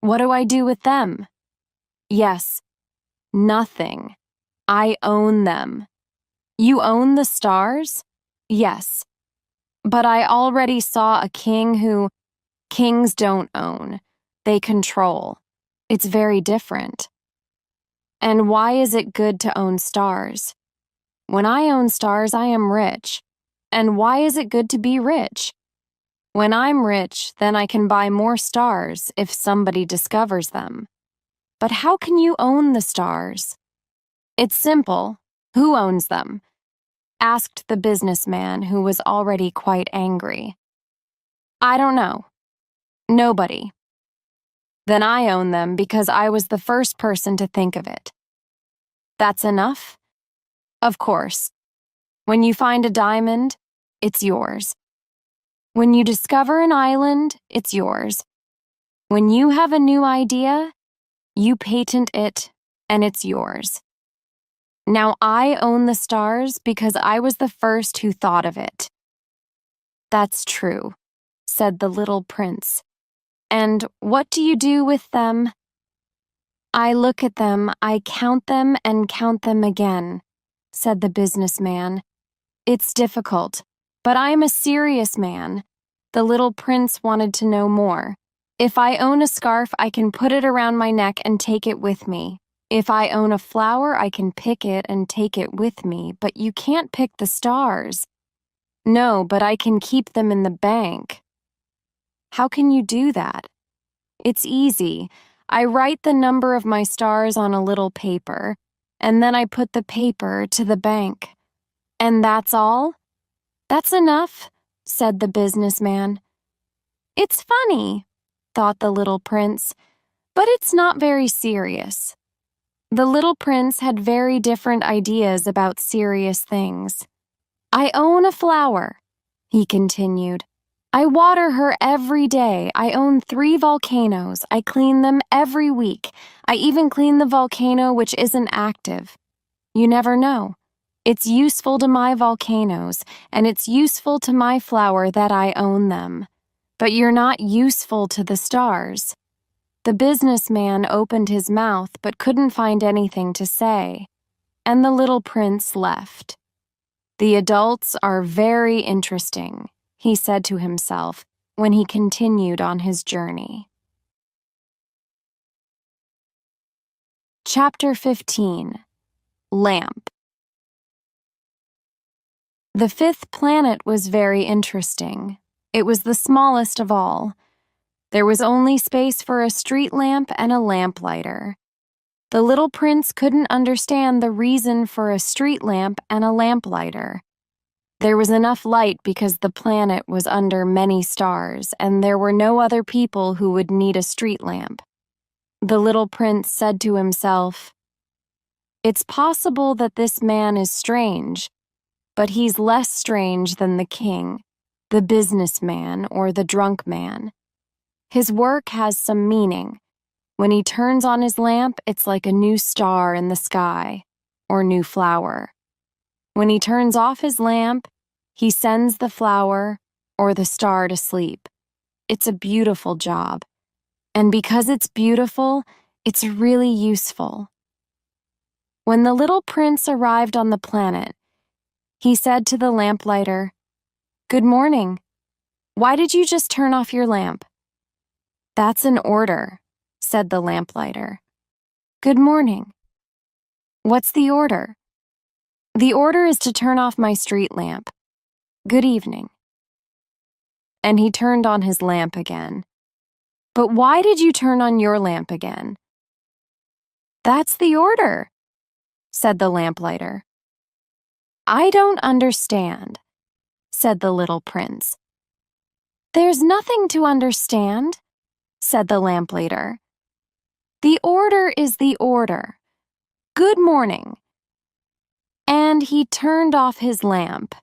What do I do with them? Yes, nothing. I own them. You own the stars? Yes. But I already saw a king who kings don't own. They control. It's very different. And why is it good to own stars? When I own stars, I am rich. And why is it good to be rich? When I'm rich, then I can buy more stars if somebody discovers them. But how can you own the stars? It's simple. Who owns them? Asked the businessman, who was already quite angry. I don't know. Nobody. Then I own them because I was the first person to think of it. That's enough? Of course. When you find a diamond, it's yours. When you discover an island, it's yours. When you have a new idea, you patent it, and it's yours. Now I own the stars because I was the first who thought of it. That's true, said the little prince. And what do you do with them? I look at them, I count them and count them again, said the businessman. It's difficult, but I am a serious man. The little prince wanted to know more. If I own a scarf, I can put it around my neck and take it with me. If I own a flower, I can pick it and take it with me, but you can't pick the stars. No, but I can keep them in the bank. How can you do that? It's easy. I write the number of my stars on a little paper, and then I put the paper to the bank. And that's all? That's enough, said the businessman. It's funny, thought the little prince, but it's not very serious. The little prince had very different ideas about serious things. I own a flower, he continued. I water her every day. I own 3 volcanoes. I clean them every week. I even clean the volcano which isn't active. You never know. It's useful to my volcanoes, and it's useful to my flower that I own them. But you're not useful to the stars. The businessman opened his mouth but couldn't find anything to say, and the little prince left. The adults are very interesting, he said to himself when he continued on his journey. Chapter 15. Lamp. The 5th planet was very interesting. It was the smallest of all. There was only space for a street lamp and a lamplighter. The little prince couldn't understand the reason for a street lamp and a lamplighter. There was enough light because the planet was under many stars, and there were no other people who would need a street lamp. The little prince said to himself, "It's possible that this man is strange, but he's less strange than the king, the businessman, or the drunk man. His work has some meaning. When he turns on his lamp, it's like a new star in the sky, or new flower. When he turns off his lamp, he sends the flower or the star to sleep. It's a beautiful job. And because it's beautiful, it's really useful." When the little prince arrived on the planet, he said to the lamplighter, "Good morning. Why did you just turn off your lamp?" "That's an order," said the lamplighter. "Good morning. What's the order?" "The order is to turn off my street lamp. Good evening." And he turned on his lamp again. "But why did you turn on your lamp again?" "That's the order," said the lamplighter. "I don't understand," said the little prince. "There's nothing to understand," said the lamplighter. "The order is the order. Good morning." And he turned off his lamp.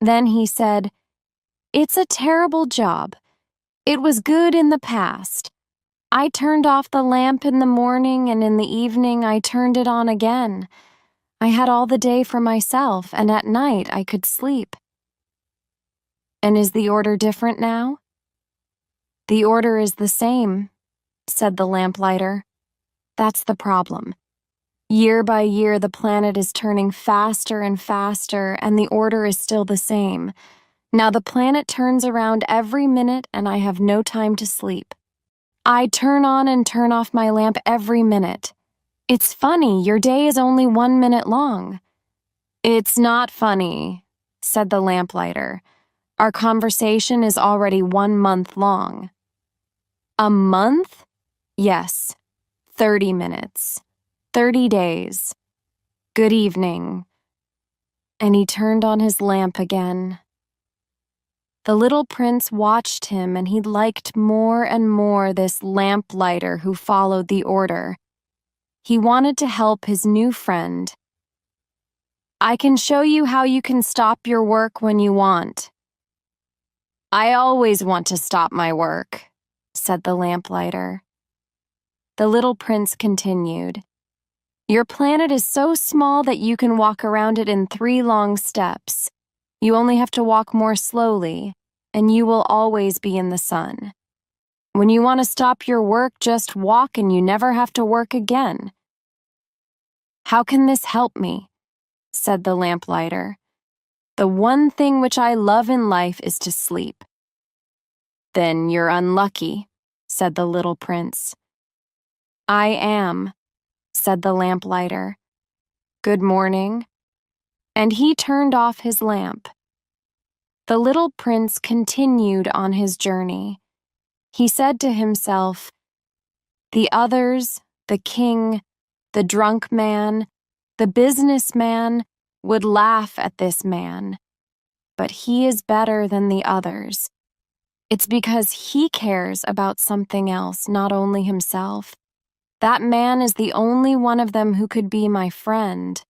Then he said, "It's a terrible job. It was good in the past. I turned off the lamp in the morning, and in the evening I turned it on again. I had all the day for myself, and at night I could sleep. And is the order different now? The order is the same, said the lamplighter. That's the problem. Year by year, the planet is turning faster and faster, and the order is still the same. Now the planet turns around every minute, and I have no time to sleep. I turn on and turn off my lamp every minute. It's funny, your day is only 1 minute long. It's not funny, said the lamplighter. Our conversation is already 1 month long. A month? Yes, 30 minutes. 30 days. Good evening. And he turned on his lamp again. The little prince watched him, and he liked more and more this lamplighter who followed the order. He wanted to help his new friend. I can show you how you can stop your work when you want. I always want to stop my work, said the lamplighter. The little prince continued. Your planet is so small that you can walk around it in 3 long steps. You only have to walk more slowly, and you will always be in the sun. When you want to stop your work, just walk and you never have to work again. How can this help me? Said the lamplighter. The one thing which I love in life is to sleep. Then you're unlucky, said the little prince. I am, said the lamplighter. Good morning. And he turned off his lamp. The little prince continued on his journey. He said to himself, the others, the king, the drunk man, the businessman, would laugh at this man. But he is better than the others. It's because he cares about something else, not only himself. That man is the only one of them who could be my friend.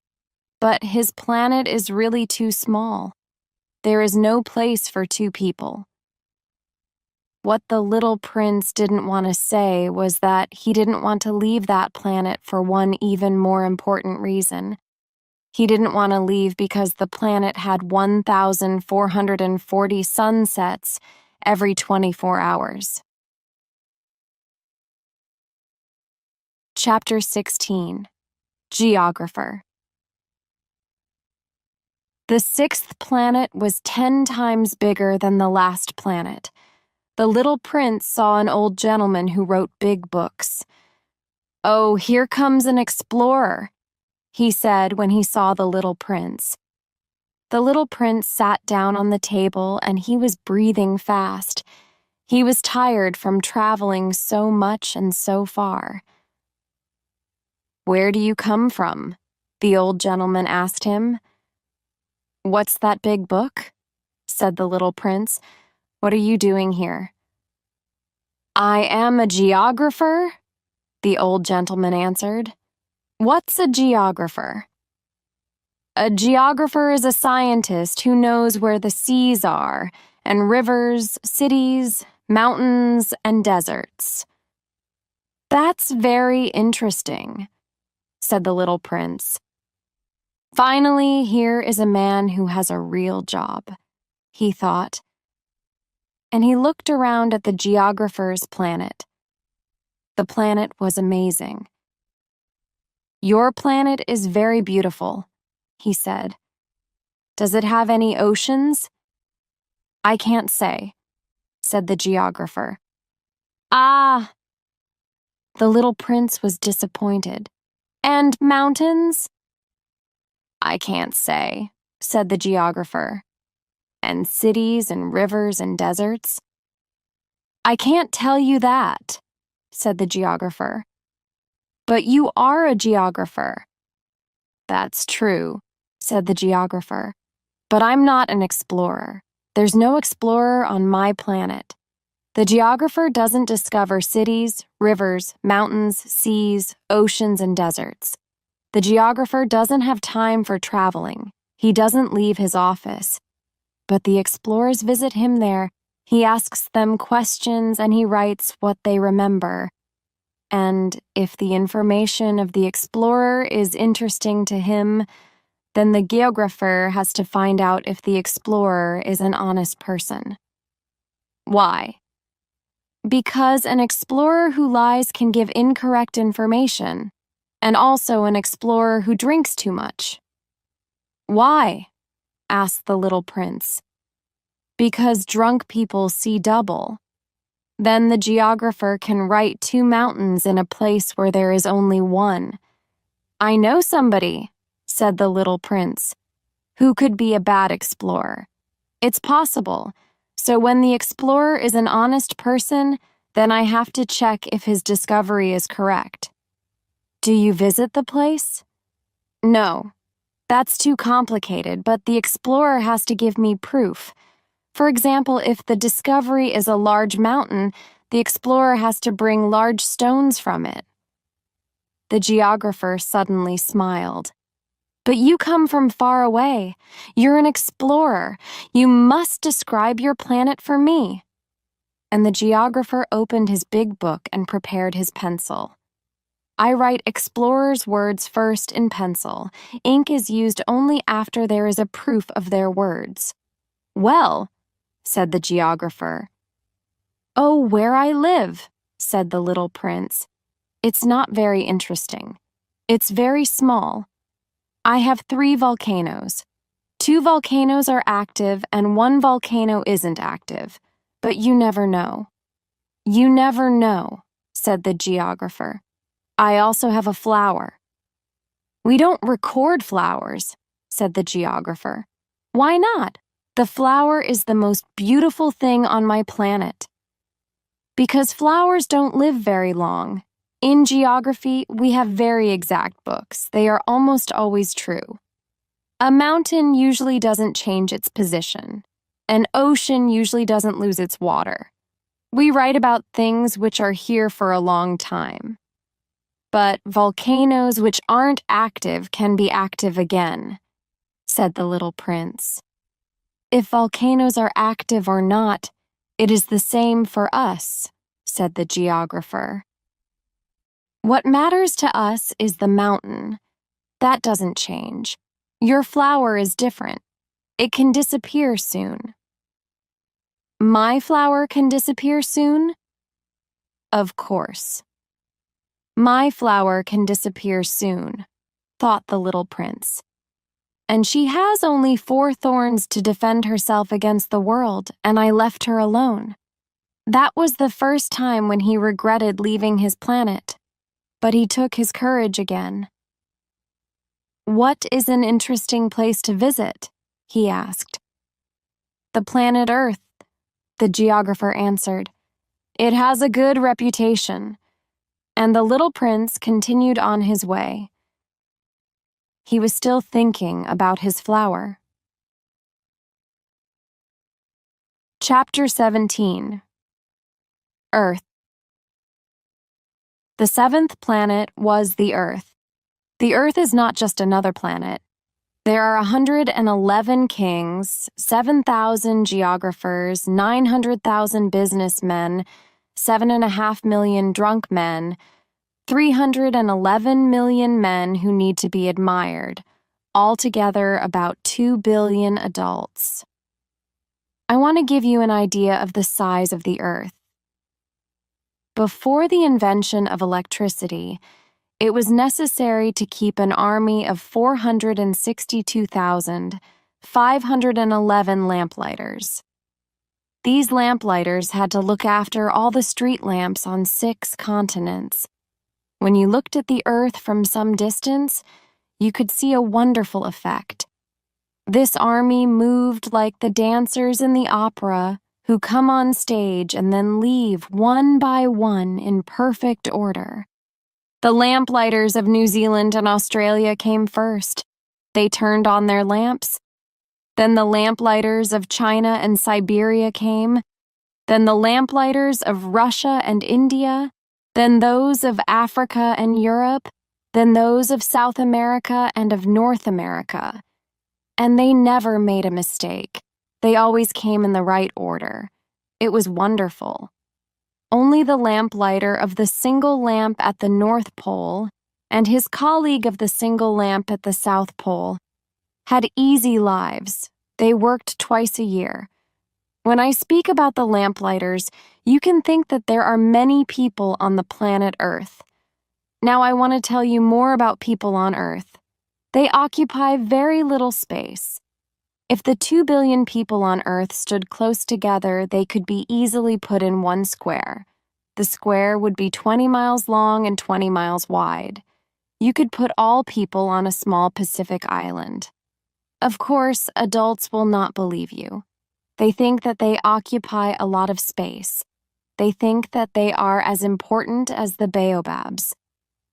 But his planet is really too small. There is no place for 2 people. What the little prince didn't want to say was that he didn't want to leave that planet for one even more important reason. He didn't want to leave because the planet had 1,440 sunsets every 24 hours. Chapter 16. Geographer. The 6th planet was 10 times bigger than the last planet. The little prince saw an old gentleman who wrote big books. Oh, here comes an explorer, he said when he saw the little prince. The little prince sat down on the table, and he was breathing fast. He was tired from traveling so much and so far. Where do you come from? The old gentleman asked him. What's that big book? Said the little prince. What are you doing here? I am a geographer, the old gentleman answered. What's a geographer? A geographer is a scientist who knows where the seas are, and rivers, cities, mountains, and deserts. That's very interesting, said the little prince. Finally, here is a man who has a real job, he thought. And he looked around at the geographer's planet. The planet was amazing. Your planet is very beautiful, he said. Does it have any oceans? I can't say, said the geographer. Ah! The little prince was disappointed. And mountains? I can't say, said the geographer. And cities and rivers and deserts? I can't tell you that, said the geographer. But you are a geographer. That's true, said the geographer. But I'm not an explorer. There's no explorer on my planet. The geographer doesn't discover cities, rivers, mountains, seas, oceans, and deserts. The geographer doesn't have time for traveling. He doesn't leave his office. But the explorers visit him there. He asks them questions and he writes what they remember. And if the information of the explorer is interesting to him, then the geographer has to find out if the explorer is an honest person. Why? Because an explorer who lies can give incorrect information, and also an explorer who drinks too much. Why? Asked the little prince. Because drunk people see double. Then the geographer can write 2 mountains in a place where there is only one. I know somebody, said the little prince, who could be a bad explorer. It's possible. So when the explorer is an honest person, then I have to check if his discovery is correct. Do you visit the place? No. That's too complicated, but the explorer has to give me proof. For example, if the discovery is a large mountain, the explorer has to bring large stones from it. The geographer suddenly smiled. But you come from far away. You're an explorer. You must describe your planet for me. And the geographer opened his big book and prepared his pencil. I write explorers' words first in pencil. Ink is used only after there is a proof of their words. Well, said the geographer. Oh, where I live, said the little prince. It's not very interesting. It's very small. I have 3 volcanoes. 2 volcanoes are active and 1 volcano isn't active, but you never know. You never know, said the geographer. I also have a flower. We don't record flowers, said the geographer. Why not? The flower is the most beautiful thing on my planet. Because flowers don't live very long. In geography, we have very exact books. They are almost always true. A mountain usually doesn't change its position. An ocean usually doesn't lose its water. We write about things which are here for a long time. But volcanoes which aren't active can be active again, said the little prince. If volcanoes are active or not, it is the same for us, said the geographer. What matters to us is the mountain. That doesn't change. Your flower is different. It can disappear soon. My flower can disappear soon? Of course. My flower can disappear soon, thought the little prince. And she has only 4 thorns to defend herself against the world, and I left her alone. That was the first time when he regretted leaving his planet. But he took his courage again. What is an interesting place to visit? He asked. The planet Earth, the geographer answered. It has a good reputation. And the little prince continued on his way. He was still thinking about his flower. Chapter 17. Earth. The 7th planet was the Earth. The Earth is not just another planet. There are 111 kings, 7,000 geographers, 900,000 businessmen, 7.5 million drunk men, 311 million men who need to be admired, altogether about 2 billion adults. I want to give you an idea of the size of the Earth. Before the invention of electricity, it was necessary to keep an army of 462,511 lamplighters. These lamplighters had to look after all the street lamps on 6 continents. When you looked at the Earth from some distance, you could see a wonderful effect. This army moved like the dancers in the opera, who come on stage and then leave one by one in perfect order. The lamplighters of New Zealand and Australia came first. They turned on their lamps. Then the lamplighters of China and Siberia came. Then the lamplighters of Russia and India. Then those of Africa and Europe. Then those of South America and of North America. And they never made a mistake. They always came in the right order. It was wonderful. Only the lamplighter of the single lamp at the North Pole and his colleague of the single lamp at the South Pole had easy lives. They worked twice a year. When I speak about the lamplighters, you can think that there are many people on the planet Earth. Now I want to tell you more about people on Earth. They occupy very little space. If the 2 billion people on Earth stood close together, they could be easily put in one square. The square would be 20 miles long and 20 miles wide. You could put all people on a small Pacific island. Of course, adults will not believe you. They think that they occupy a lot of space. They think that they are as important as the baobabs.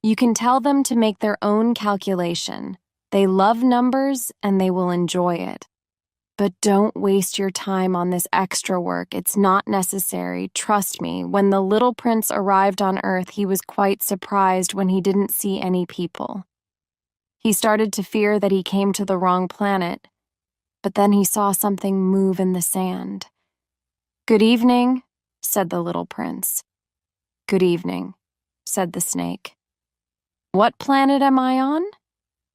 You can tell them to make their own calculation. They love numbers and they will enjoy it. But don't waste your time on this extra work. It's not necessary. Trust me, when the little prince arrived on Earth, he was quite surprised when he didn't see any people. He started to fear that he came to the wrong planet, but then he saw something move in the sand. "Good evening," said the little prince. "Good evening," said the snake. "What planet am I on?"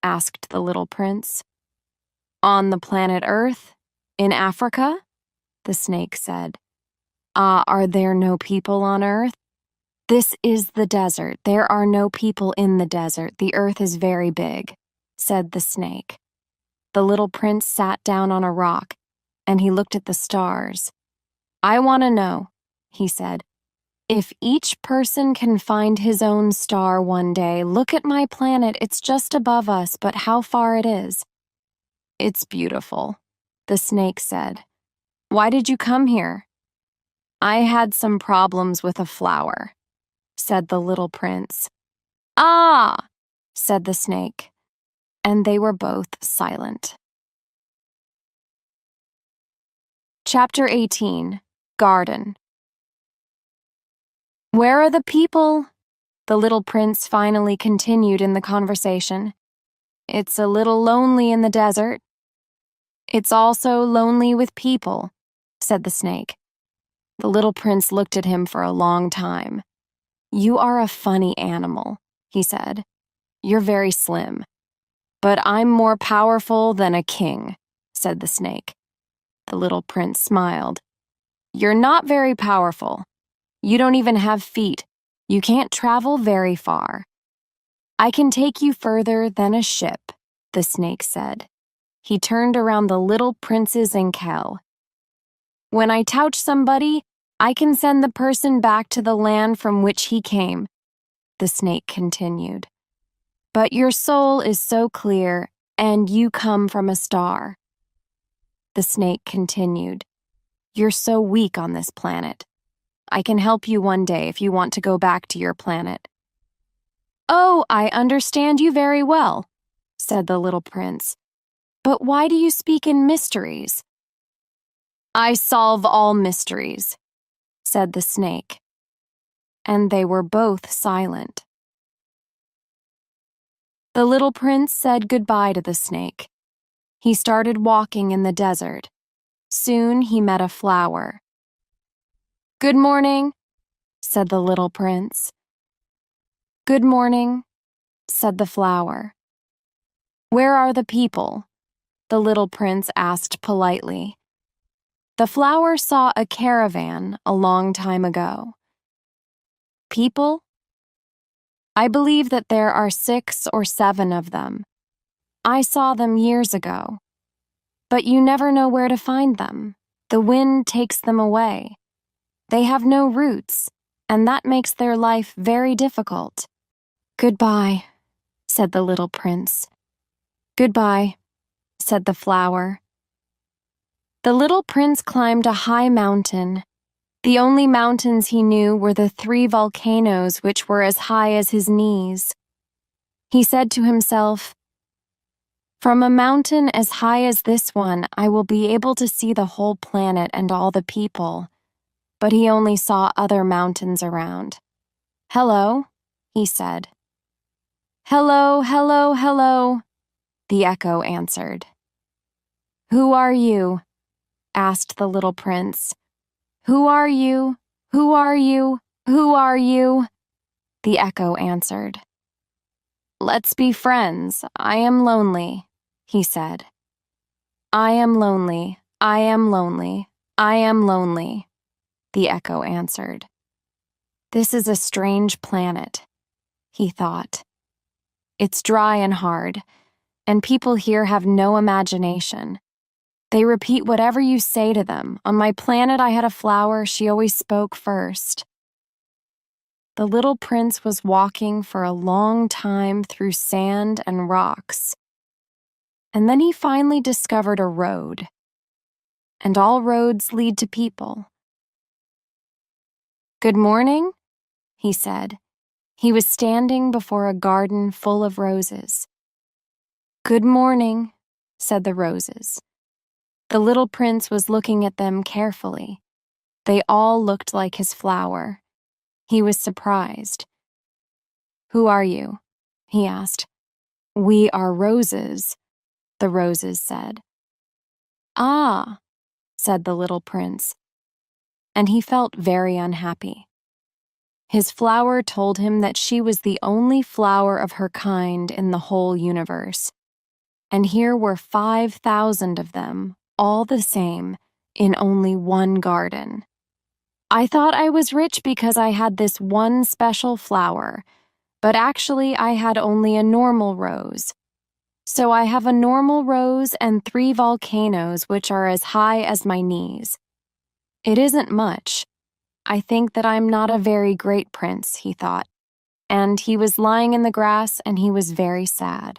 asked the little prince. "On the planet Earth, in Africa," the snake said. "Ah, are there no people on Earth?" "This is the desert. There are no people in the desert. The Earth is very big," said the snake. The little prince sat down on a rock, and he looked at the stars. "I want to know," he said, "if each person can find his own star one day. Look at my planet. It's just above us, but how far it is." "It's beautiful," the snake said. "Why did you come here?" "I had some problems with a flower," said the little prince. "Ah," said the snake, and they were both silent. Chapter 18, Garden. "Where are the people?" the little prince finally continued in the conversation. "It's a little lonely in the desert." "It's also lonely with people," said the snake. The little prince looked at him for a long time. "You are a funny animal," he said. "You're very slim." "But I'm more powerful than a king," said the snake. The little prince smiled. "You're not very powerful. You don't even have feet. You can't travel very far." "I can take you further than a ship," the snake said. He turned around the little prince's ankle. "When I touch somebody, I can send the person back to the land from which he came," the snake continued. "But your soul is so clear, and you come from a star." The snake continued. "You're so weak on this planet. I can help you one day if you want to go back to your planet." "Oh, I understand you very well," said the little prince. "But why do you speak in mysteries?" "I solve all mysteries," said the snake. And they were both silent. The little prince said goodbye to the snake. He started walking in the desert. Soon he met a flower. "Good morning," said the little prince. "Good morning," said the flower. "Where are the people?" the little prince asked politely. The flower saw a caravan a long time ago. "People? I believe that there are 6 or 7 of them. I saw them years ago. But you never know where to find them. The wind takes them away. They have no roots, and that makes their life very difficult." "Goodbye," said the little prince. "Goodbye," said the flower. The little prince climbed a high mountain. The only mountains he knew were the 3 volcanoes which were as high as his knees. He said to himself, "From a mountain as high as this one, I will be able to see the whole planet and all the people." But he only saw other mountains around. "Hello," he said. "Hello, hello, hello," the echo answered. "Who are you?" asked the little prince. "Who are you? Who are you?" Who are you? The echo answered. Let's be friends. I am lonely, he said. I am lonely. I am lonely. I am lonely, the echo answered. This is a strange planet, he thought. It's dry and hard, and people here have no imagination. They repeat whatever you say to them. On my planet I had a flower, she always spoke first. The little prince was walking for a long time through sand and rocks. And then he finally discovered a road. And all roads lead to people. Good morning, he said. He was standing before a garden full of roses. Good morning, said the roses. The little prince was looking at them carefully. They all looked like his flower. He was surprised. Who are you? He asked. We are roses, the roses said. Ah, said the little prince, and he felt very unhappy. His flower told him that she was the only flower of her kind in the whole universe, and here were 5,000 of them, all the same, in only one garden. I thought I was rich because I had this one special flower, but actually I had only a normal rose. So I have a normal rose and 3 volcanoes which are as high as my knees. It isn't much. I think that I'm not a very great prince, he thought, and he was lying in the grass and he was very sad.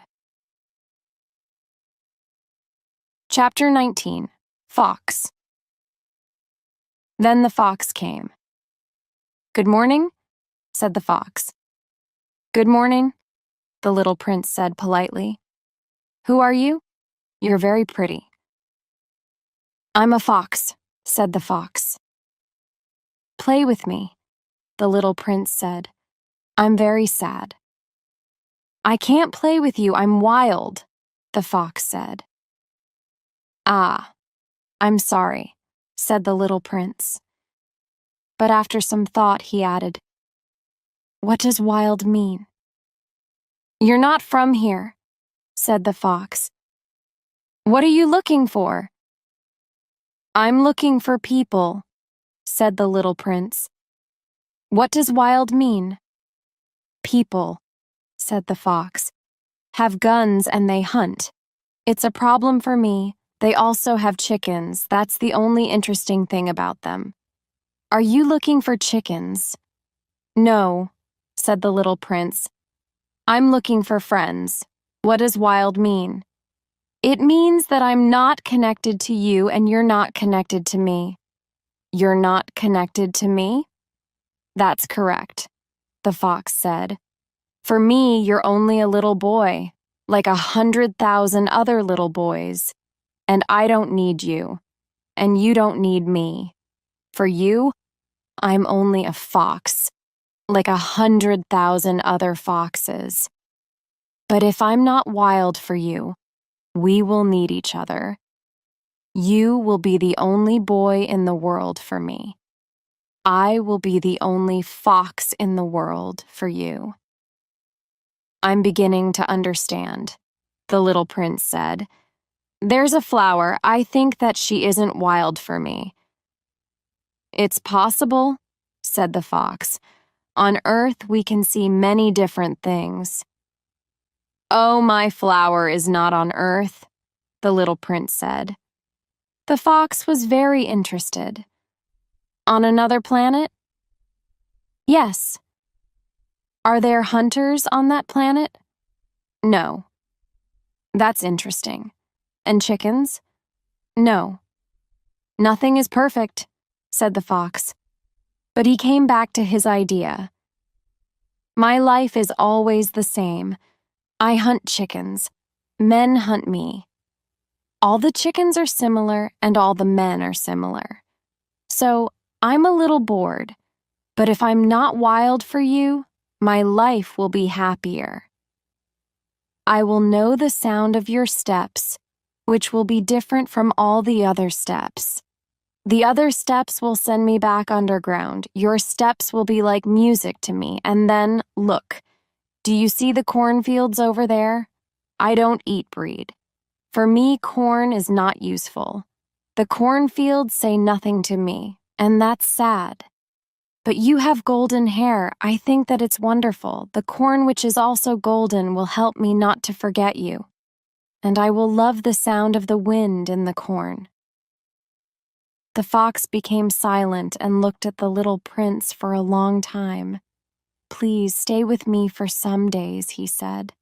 Chapter 19. Fox. Then the fox came. Good morning, said the fox. Good morning, the little prince said politely. Who are you? You're very pretty. I'm a fox, said the fox. Play with me, the little prince said. I'm very sad. I can't play with you, I'm wild, the fox said. Ah, I'm sorry, said the little prince. But after some thought, he added, What does wild mean? You're not from here, said the fox. What are you looking for? I'm looking for people, said the little prince. What does wild mean? People, said the fox, have guns and they hunt. It's a problem for me. They also have chickens. That's the only interesting thing about them. Are you looking for chickens? No, said the little prince. I'm looking for friends. What does wild mean? It means that I'm not connected to you and you're not connected to me. You're not connected to me? That's correct, the fox said. For me, you're only a little boy, like 100,000 other little boys. And I don't need you, and you don't need me. For you, I'm only a fox, like 100,000 other foxes. But if I'm not wild for you, we will need each other. You will be the only boy in the world for me. I will be the only fox in the world for you. I'm beginning to understand, the little prince said. There's a flower. I think that she isn't wild for me. It's possible, said the fox. On Earth, we can see many different things. Oh, my flower is not on Earth, the little prince said. The fox was very interested. On another planet? Yes. Are there hunters on that planet? No. That's interesting. And chickens? No. Nothing is perfect, said the fox. But he came back to his idea. My life is always the same. I hunt chickens. Men hunt me. All the chickens are similar and all the men are similar. So I'm a little bored, but if I'm not wild for you, my life will be happier. I will know the sound of your steps, which will be different from all the other steps. The other steps will send me back underground. Your steps will be like music to me. And then, look, do you see the cornfields over there? I don't eat breed. For me, corn is not useful. The cornfields say nothing to me, and that's sad. But you have golden hair. I think that it's wonderful. The corn which is also golden will help me not to forget you. And I will love the sound of the wind in the corn. The fox became silent and looked at the little prince for a long time. Please stay with me for some days, he said.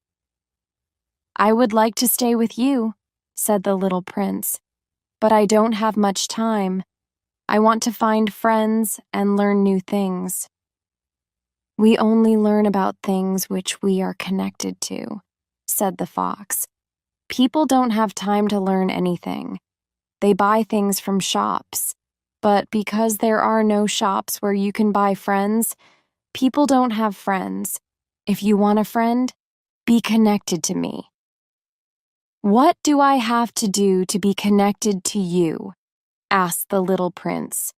I would like to stay with you, said the little prince, but I don't have much time. I want to find friends and learn new things. We only learn about things which we are connected to, said the fox. People don't have time to learn anything. They buy things from shops. But because there are no shops where you can buy friends, people don't have friends. If you want a friend, be connected to me. What do I have to do to be connected to you? Asked the little prince.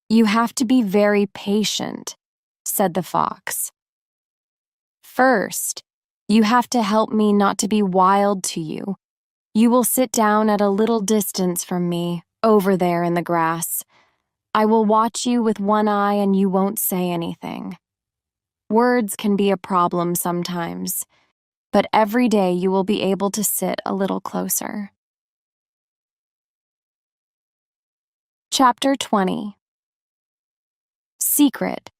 You have to be very patient, said the fox. First, you have to help me not to be wild to you. You will sit down at a little distance from me, over there in the grass. I will watch you with one eye and you won't say anything. Words can be a problem sometimes, but every day you will be able to sit a little closer. Chapter 20. Secret.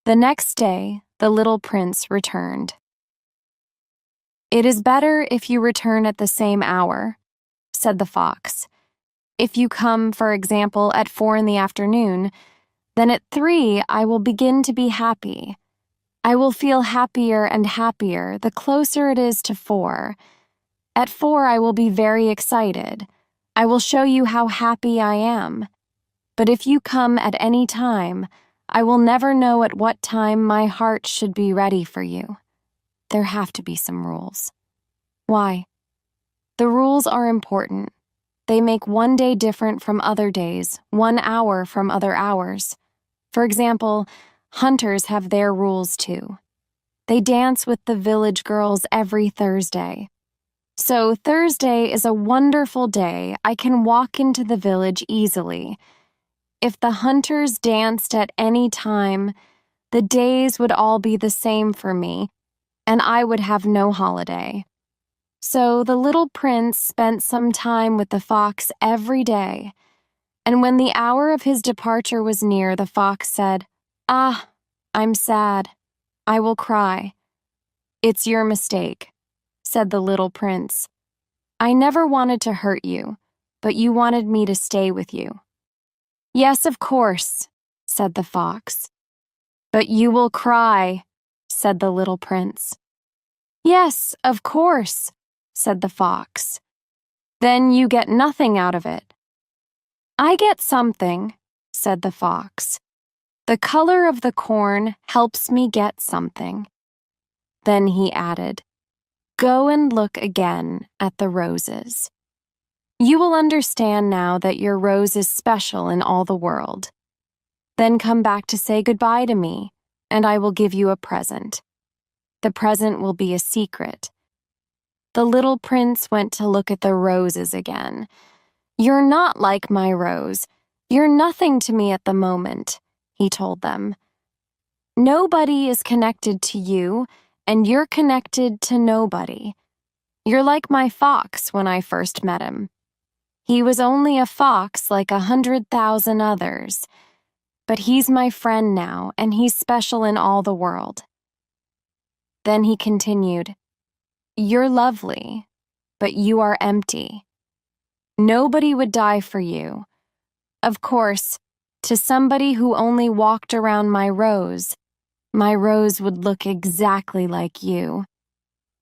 The next day, the little prince returned. It is better if you return at the same hour, said the fox. If you come, for example, at 4 p.m, then at 3 I will begin to be happy. I will feel happier and happier the closer it is to 4. At 4 I will be very excited. I will show you how happy I am. But if you come at any time, I will never know at what time my heart should be ready for you. There have to be some rules. Why? The rules are important. They make one day different from other days, 1 hour from other hours. For example, hunters have their rules too. They dance with the village girls every Thursday. So Thursday is a wonderful day. I can walk into the village easily. If the hunters danced at any time, the days would all be the same for me, and I would have no holiday. So the little prince spent some time with the fox every day, and when the hour of his departure was near, the fox said, "Ah, I'm sad. I will cry." "It's your mistake," said the little prince. "I never wanted to hurt you, but you wanted me to stay with you." "Yes, of course," said the fox. "But you will cry," said the little prince. "Yes, of course," said the fox. "Then you get nothing out of it." "I get something," said the fox. "The color of the corn helps me get something." Then he added, "Go and look again at the roses. You will understand now that your rose is special in all the world. Then come back to say goodbye to me, and I will give you a present. The present will be a secret." The little prince went to look at the roses again. "You're not like my rose. You're nothing to me at the moment," he told them. "Nobody is connected to you, and you're connected to nobody. You're like my fox when I first met him. He was only a fox like 100,000 others, but he's my friend now, and he's special in all the world." Then he continued, "You're lovely, but you are empty. Nobody would die for you. Of course, to somebody who only walked around my rose would look exactly like you.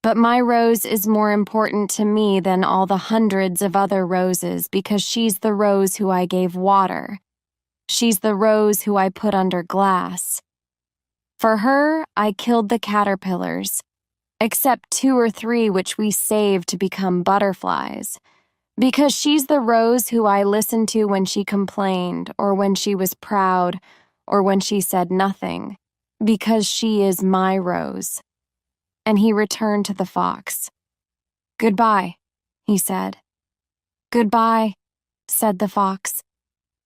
But my rose is more important to me than all the hundreds of other roses because she's the rose who I gave water. She's the rose who I put under glass. For her, I killed the caterpillars, except 2 or 3 which we saved to become butterflies. Because she's the Rose who I listened to when she complained, or when she was proud, or when she said nothing. Because she is my Rose. And he returned to the fox. Goodbye, he said. Goodbye, said the fox.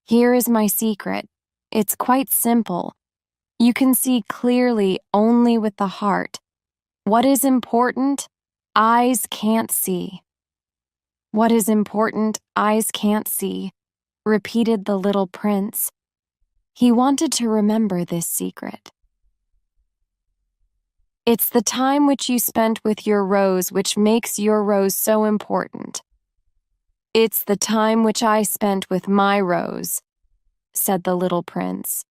Here is my secret. It's quite simple. You can see clearly only with the heart. What is important, eyes can't see. What is important, eyes can't see, repeated the little prince. He wanted to remember this secret. It's the time which you spent with your Rose which makes your Rose so important. It's the time which I spent with my Rose, said the little prince.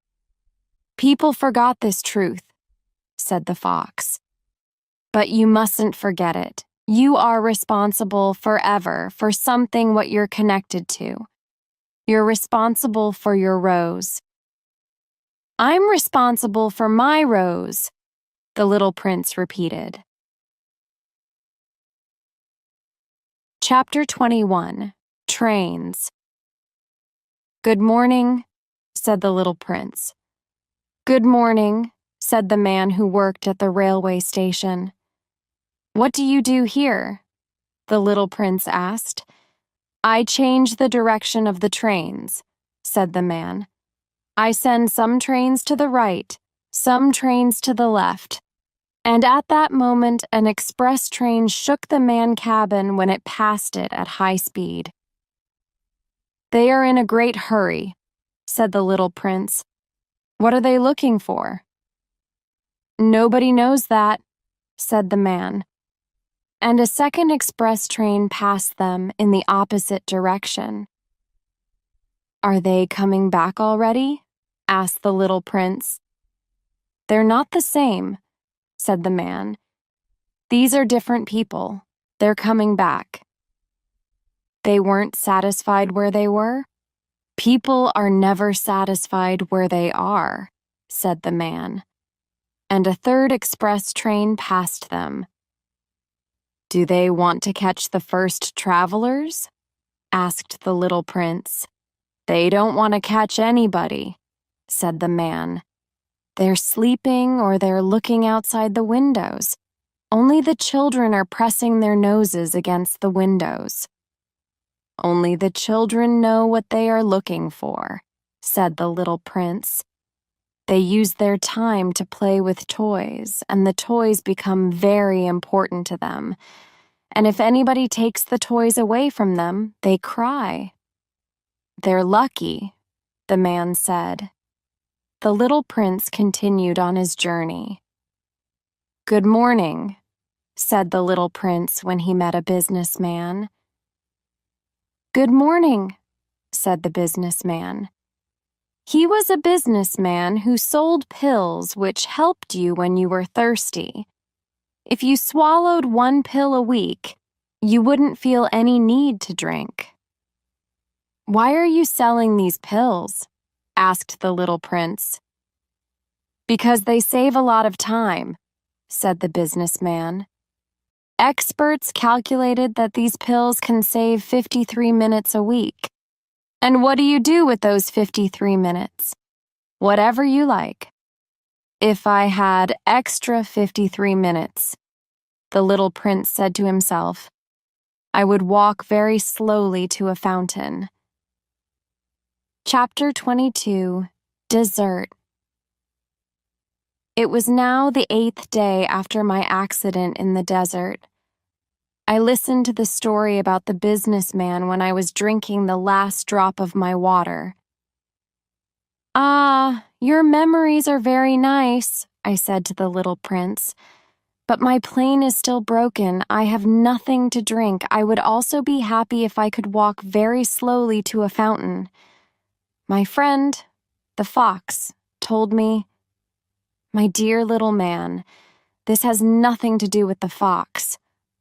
People forgot this truth, said the fox. But you mustn't forget it. You are responsible forever for something what you're connected to. You're responsible for your Rose. I'm responsible for my Rose, the little prince repeated. Chapter 21. Trains. Good morning, said the little prince. Good morning, said the man who worked at the railway station. What do you do here? The little prince asked. I change the direction of the trains, said the man. I send some trains to the right, some trains to the left. And at that moment, an express train shook the man cabin when it passed it at high speed. They are in a great hurry, said the little prince. What are they looking for? Nobody knows that, said the man. And a second express train passed them in the opposite direction. Are they coming back already? Asked the little prince. They're not the same, said the man. These are different people. They're coming back. They weren't satisfied where they were? People are never satisfied where they are, said the man. And a third express train passed them. Do they want to catch the first travelers? Asked the little prince. They don't want to catch anybody, said the man. They're sleeping or they're looking outside the windows. Only the children are pressing their noses against the windows. Only the children know what they are looking for, said the little prince. They use their time to play with toys, and the toys become very important to them. And if anybody takes the toys away from them, they cry. They're lucky, the man said. The little prince continued on his journey. Good morning, said the little prince when he met a businessman. Good morning, said the businessman. He was a businessman who sold pills which helped you when you were thirsty. If you swallowed one pill a week, you wouldn't feel any need to drink. Why are you selling these pills? Asked the little prince. Because they save a lot of time, said the businessman. Experts calculated that these pills can save 53 minutes a week. And what do you do with those 53 minutes? Whatever you like. If I had extra 53 minutes, the little prince said to himself, I would walk very slowly to a fountain. Chapter 22. Dessert. It was now the 8th day after my accident in the desert. I listened to the story about the businessman when I was drinking the last drop of my water. Ah, your memories are very nice, I said to the little prince. But my plane is still broken. I have nothing to drink. I would also be happy if I could walk very slowly to a fountain. My friend, the fox, told me, My dear little man, this has nothing to do with the fox.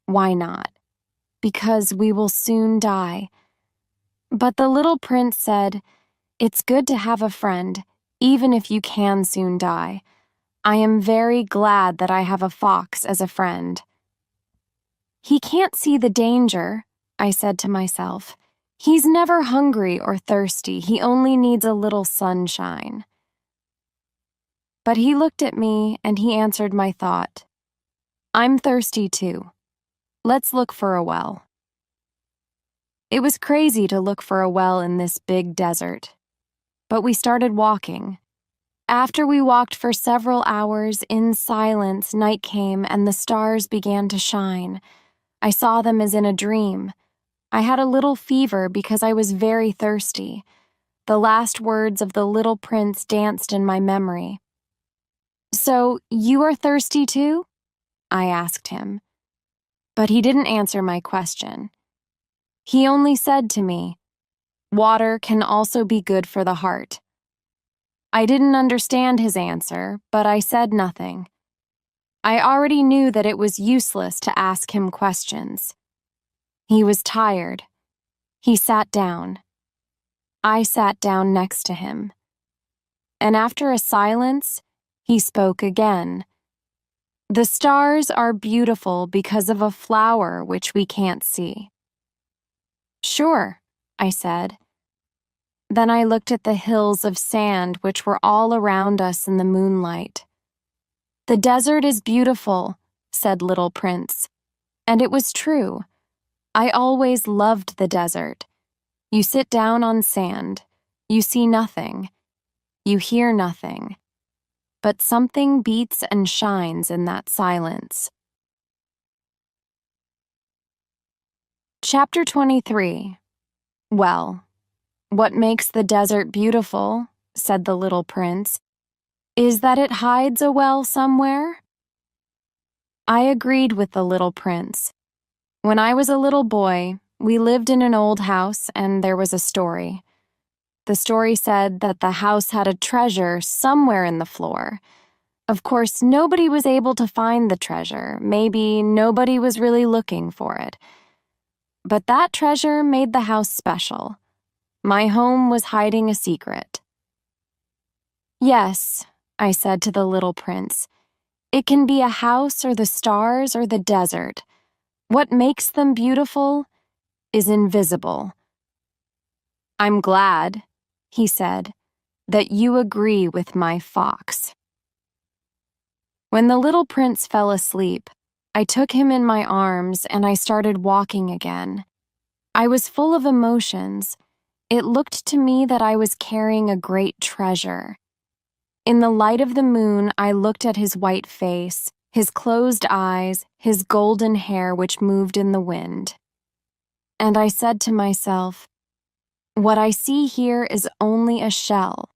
Why not? Because we will soon die. But the little prince said, It's good to have a friend, even if you can soon die. I am very glad that I have a fox as a friend. He can't see the danger, I said to myself. He's never hungry or thirsty. He only needs a little sunshine. But he looked at me and he answered my thought. I'm thirsty too. Let's look for a well. It was crazy to look for a well in this big desert. But we started walking. After we walked for several hours in silence, night came and the stars began to shine. I saw them as in a dream. I had a little fever because I was very thirsty. The last words of the little prince danced in my memory. So, you are thirsty too? I asked him. But he didn't answer my question. He only said to me, water can also be good for the heart. I didn't understand his answer, but I said nothing. I already knew that it was useless to ask him questions. He was tired. He sat down. I sat down next to him. And after a silence, he spoke again. The stars are beautiful because of a flower which we can't see. Sure, I said. Then I looked at the hills of sand which were all around us in the moonlight. The desert is beautiful, said Little Prince. And it was true. I always loved the desert. You sit down on sand. You see nothing. You hear nothing. But something beats and shines in that silence. Chapter 23. Well, what makes the desert beautiful, said the little prince, is that it hides a well somewhere. I agreed with the little prince. When I was a little boy, we lived in an old house and there was a story. The story said that the house had a treasure somewhere in the floor. Of course, nobody was able to find the treasure. Maybe nobody was really looking for it. But that treasure made the house special. My home was hiding a secret. Yes, I said to the little prince. It can be a house or the stars or the desert. What makes them beautiful is invisible. I'm glad, he said, that you agree with my fox. When the little prince fell asleep, I took him in my arms and I started walking again. I was full of emotions. It looked to me that I was carrying a great treasure. In the light of the moon, I looked at his white face, his closed eyes, his golden hair which moved in the wind. And I said to myself, what I see here is only a shell.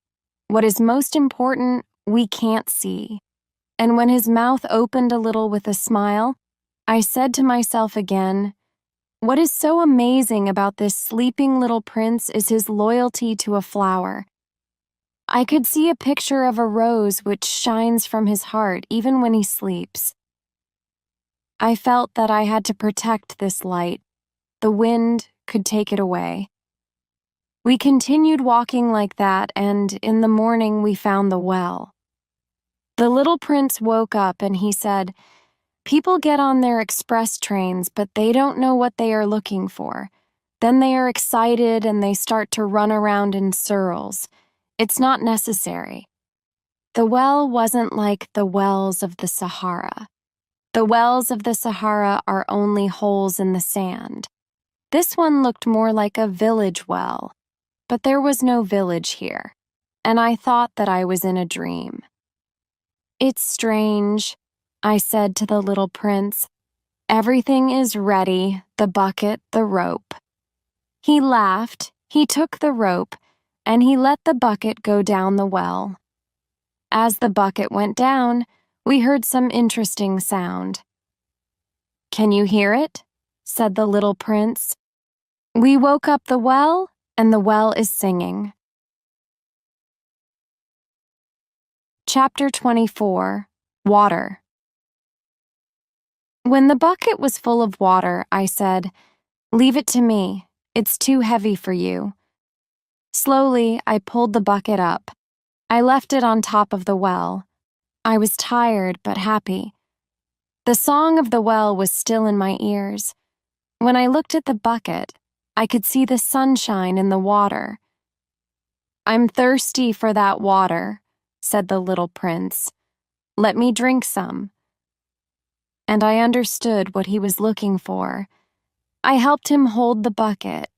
What is most important, we can't see. And when his mouth opened a little with a smile, I said to myself again, what is so amazing about this sleeping little prince is his loyalty to a flower. I could see a picture of a rose which shines from his heart even when he sleeps. I felt that I had to protect this light. The wind could take it away. We continued walking like that, and in the morning we found the well. The little prince woke up and he said, people get on their express trains, but they don't know what they are looking for. Then they are excited and they start to run around in circles. It's not necessary. The well wasn't like the wells of the Sahara. The wells of the Sahara are only holes in the sand. This one looked more like a village well, but there was no village here, and I thought that I was in a dream. It's strange, I said to the little prince. Everything is ready, the bucket, the rope. He laughed, he took the rope, and he let the bucket go down the well. As the bucket went down, we heard some interesting sound. Can you hear it? Said the little prince. We woke up the well, and the well is singing. Chapter 24. Water. When the bucket was full of water, I said, leave it to me. It's too heavy for you. Slowly, I pulled the bucket up. I left it on top of the well. I was tired but happy. The song of the well was still in my ears. When I looked at the bucket, I could see the sunshine in the water. "I'm thirsty for that water," said the little prince. "Let me drink some." And I understood what he was looking for. I helped him hold the bucket.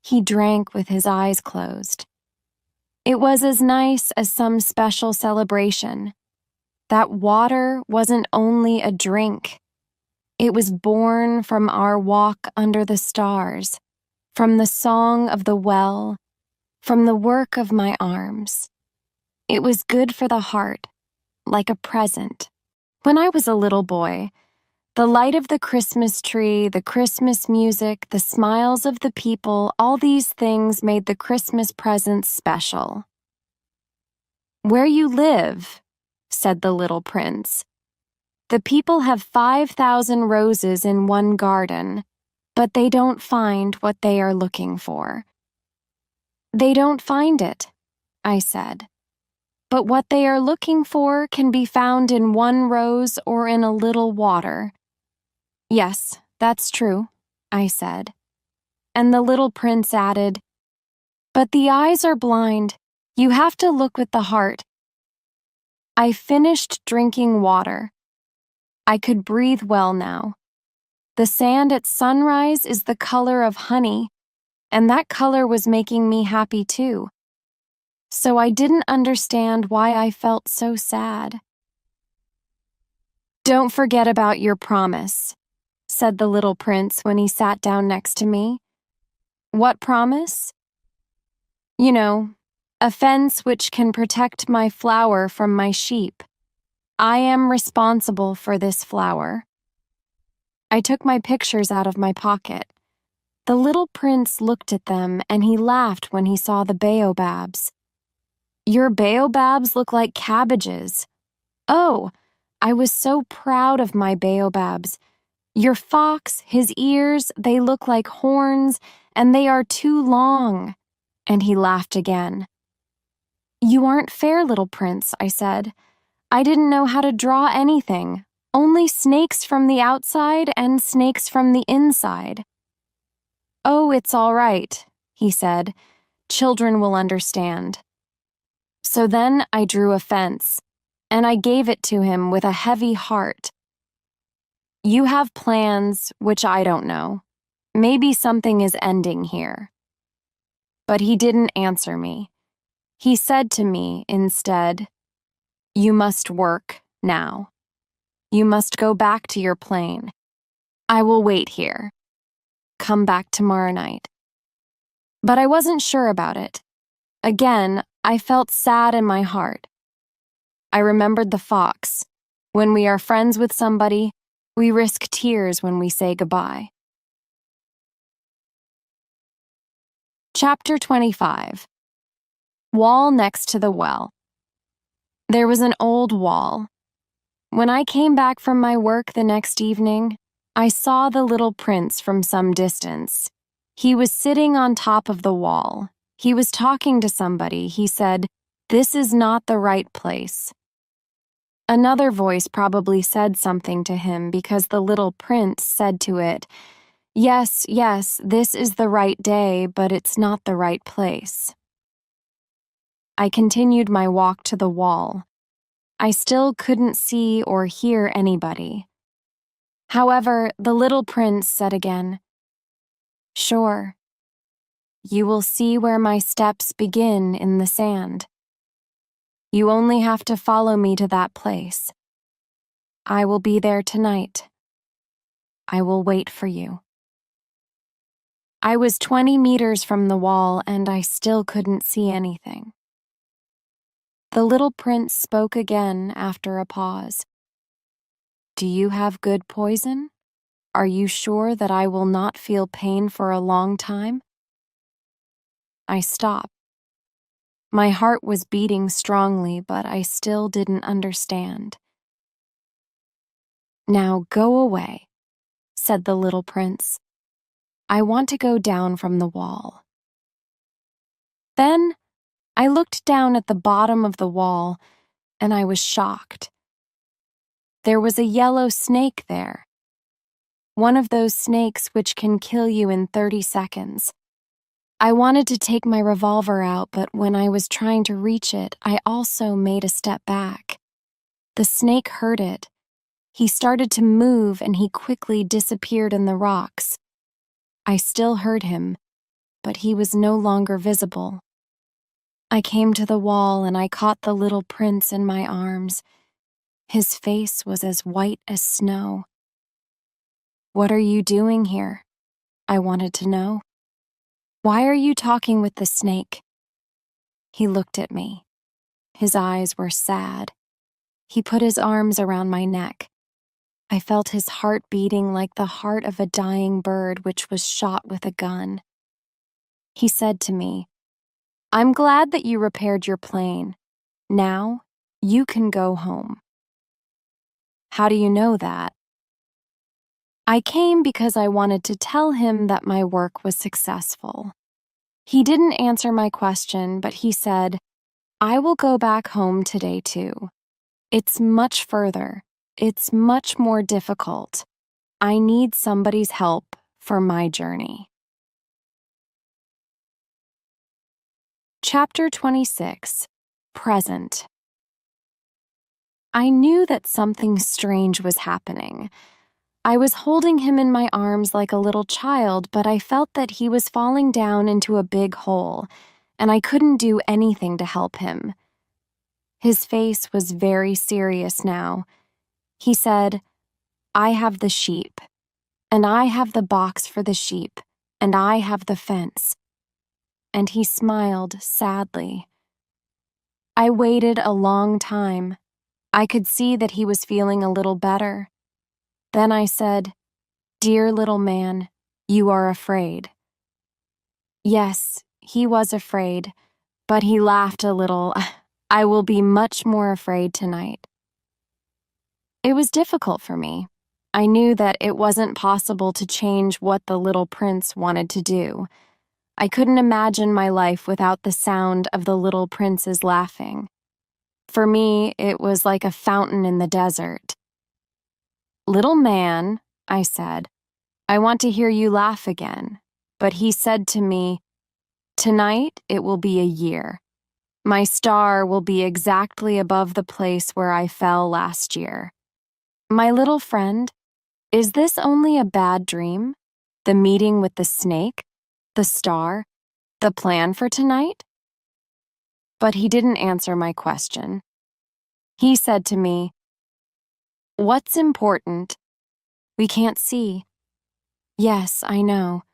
He drank with his eyes closed. It was as nice as some special celebration. That water wasn't only a drink. It was born from our walk under the stars, from the song of the well, from the work of my arms. It was good for the heart, like a present. When I was a little boy, the light of the Christmas tree, the Christmas music, the smiles of the people, all these things made the Christmas presents special. "Where you live," said the little prince. "The people have 5,000 roses in one garden, but they don't find what they are looking for." "They don't find it," I said. "But what they are looking for can be found in one rose or in a little water." "Yes, that's true," I said. And the little prince added, "But the eyes are blind. You have to look with the heart." I finished drinking water. I could breathe well now. The sand at sunrise is the color of honey, and that color was making me happy too. So I didn't understand why I felt so sad. "Don't forget about your promise," said the little prince when he sat down next to me. "What promise?" "You know, a fence which can protect my flower from my sheep. I am responsible for this flower." I took my pictures out of my pocket. The little prince looked at them and he laughed when he saw the baobabs. "Your baobabs look like cabbages." "Oh, I was so proud of my baobabs. Your fox, his ears, they look like horns, and they are too long." And he laughed again. "You aren't fair, little prince," I said. "I didn't know how to draw anything, only snakes from the outside and snakes from the inside." "Oh, it's all right," he said. "Children will understand." So then I drew a fence, and I gave it to him with a heavy heart. "You have plans which I don't know. Maybe something is ending here." But he didn't answer me. He said to me instead, "You must work now. You must go back to your plane. I will wait here. Come back tomorrow night." But I wasn't sure about it. Again, I felt sad in my heart. I remembered the fox. When we are friends with somebody, we risk tears when we say goodbye. Chapter 25. Wall next to the well. There was an old wall. When I came back from my work the next evening, I saw the little prince from some distance. He was sitting on top of the wall. He was talking to somebody. He said, "This is not the right place." Another voice probably said something to him because the little prince said to it, "Yes, yes, this is the right day, but it's not the right place." I continued my walk to the wall. I still couldn't see or hear anybody. However, the little prince said again, "Sure. You will see where my steps begin in the sand. You only have to follow me to that place. I will be there tonight. I will wait for you." I was 20 meters from the wall and I still couldn't see anything. The little prince spoke again after a pause. "Do you have good poison? Are you sure that I will not feel pain for a long time?" I stopped. My heart was beating strongly, but I still didn't understand. "Now go away," said the little prince. "I want to go down from the wall." Then I looked down at the bottom of the wall, and I was shocked. There was a yellow snake there. one of those snakes which can kill you in 30 seconds. I wanted to take my revolver out, but when I was trying to reach it, I also made a step back. The snake heard it. He started to move and he quickly disappeared in the rocks. I still heard him, but he was no longer visible. I came to the wall and I caught the little prince in my arms. His face was as white as snow. "What are you doing here?" I wanted to know. "Why are you talking with the snake?" He looked at me. His eyes were sad. He put his arms around my neck. I felt his heart beating like the heart of a dying bird which was shot with a gun. He said to me, "I'm glad that you repaired your plane. Now, you can go home." "How do you know that?" "I came because I wanted to tell him that my work was successful." He didn't answer my question, but he said, "I will go back home today too. It's much further. It's much more difficult. I need somebody's help for my journey." Chapter 26. Present. I knew that something strange was happening. I was holding him in my arms like a little child, but I felt that he was falling down into a big hole, and I couldn't do anything to help him. His face was very serious now. He said, "I have the sheep, and I have the box for the sheep, and I have the fence." And he smiled sadly. I waited a long time. I could see that he was feeling a little better. Then I said, "Dear little man, you are afraid." Yes, he was afraid, but he laughed a little. "I will be much more afraid tonight." It was difficult for me. I knew that it wasn't possible to change what the little prince wanted to do. I couldn't imagine my life without the sound of the little prince's laughing. For me, it was like a fountain in the desert. "Little man," I said, "I want to hear you laugh again." But he said to me, "Tonight it will be a year. My star will be exactly above the place where I fell last year." My little friend, is this only a bad dream? The meeting with the snake? The star? The plan for tonight? But he didn't answer my question. He said to me, "What's important? We can't see." "Yes, I know.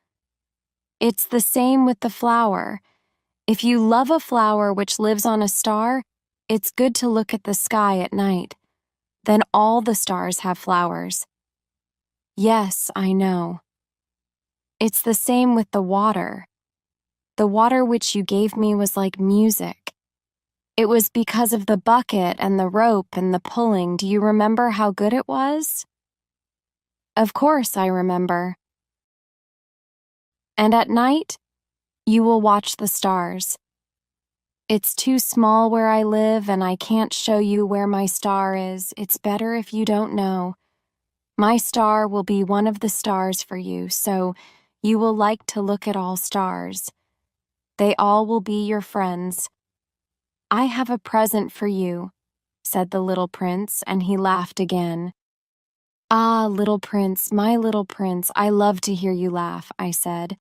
It's the same with the flower. If you love a flower which lives on a star, it's good to look at the sky at night. Then all the stars have flowers." "Yes, I know. It's the same with the water. The water which you gave me was like music. It was because of the bucket and the rope and the pulling. Do you remember how good it was?" "Of course I remember." "And at night, you will watch the stars. It's too small where I live and I can't show you where my star is. It's better if you don't know. My star will be one of the stars for you, so you will like to look at all stars. They all will be your friends. I have a present for you," said the little prince, and he laughed again. "Ah, little prince, my little prince, I love to hear you laugh," I said.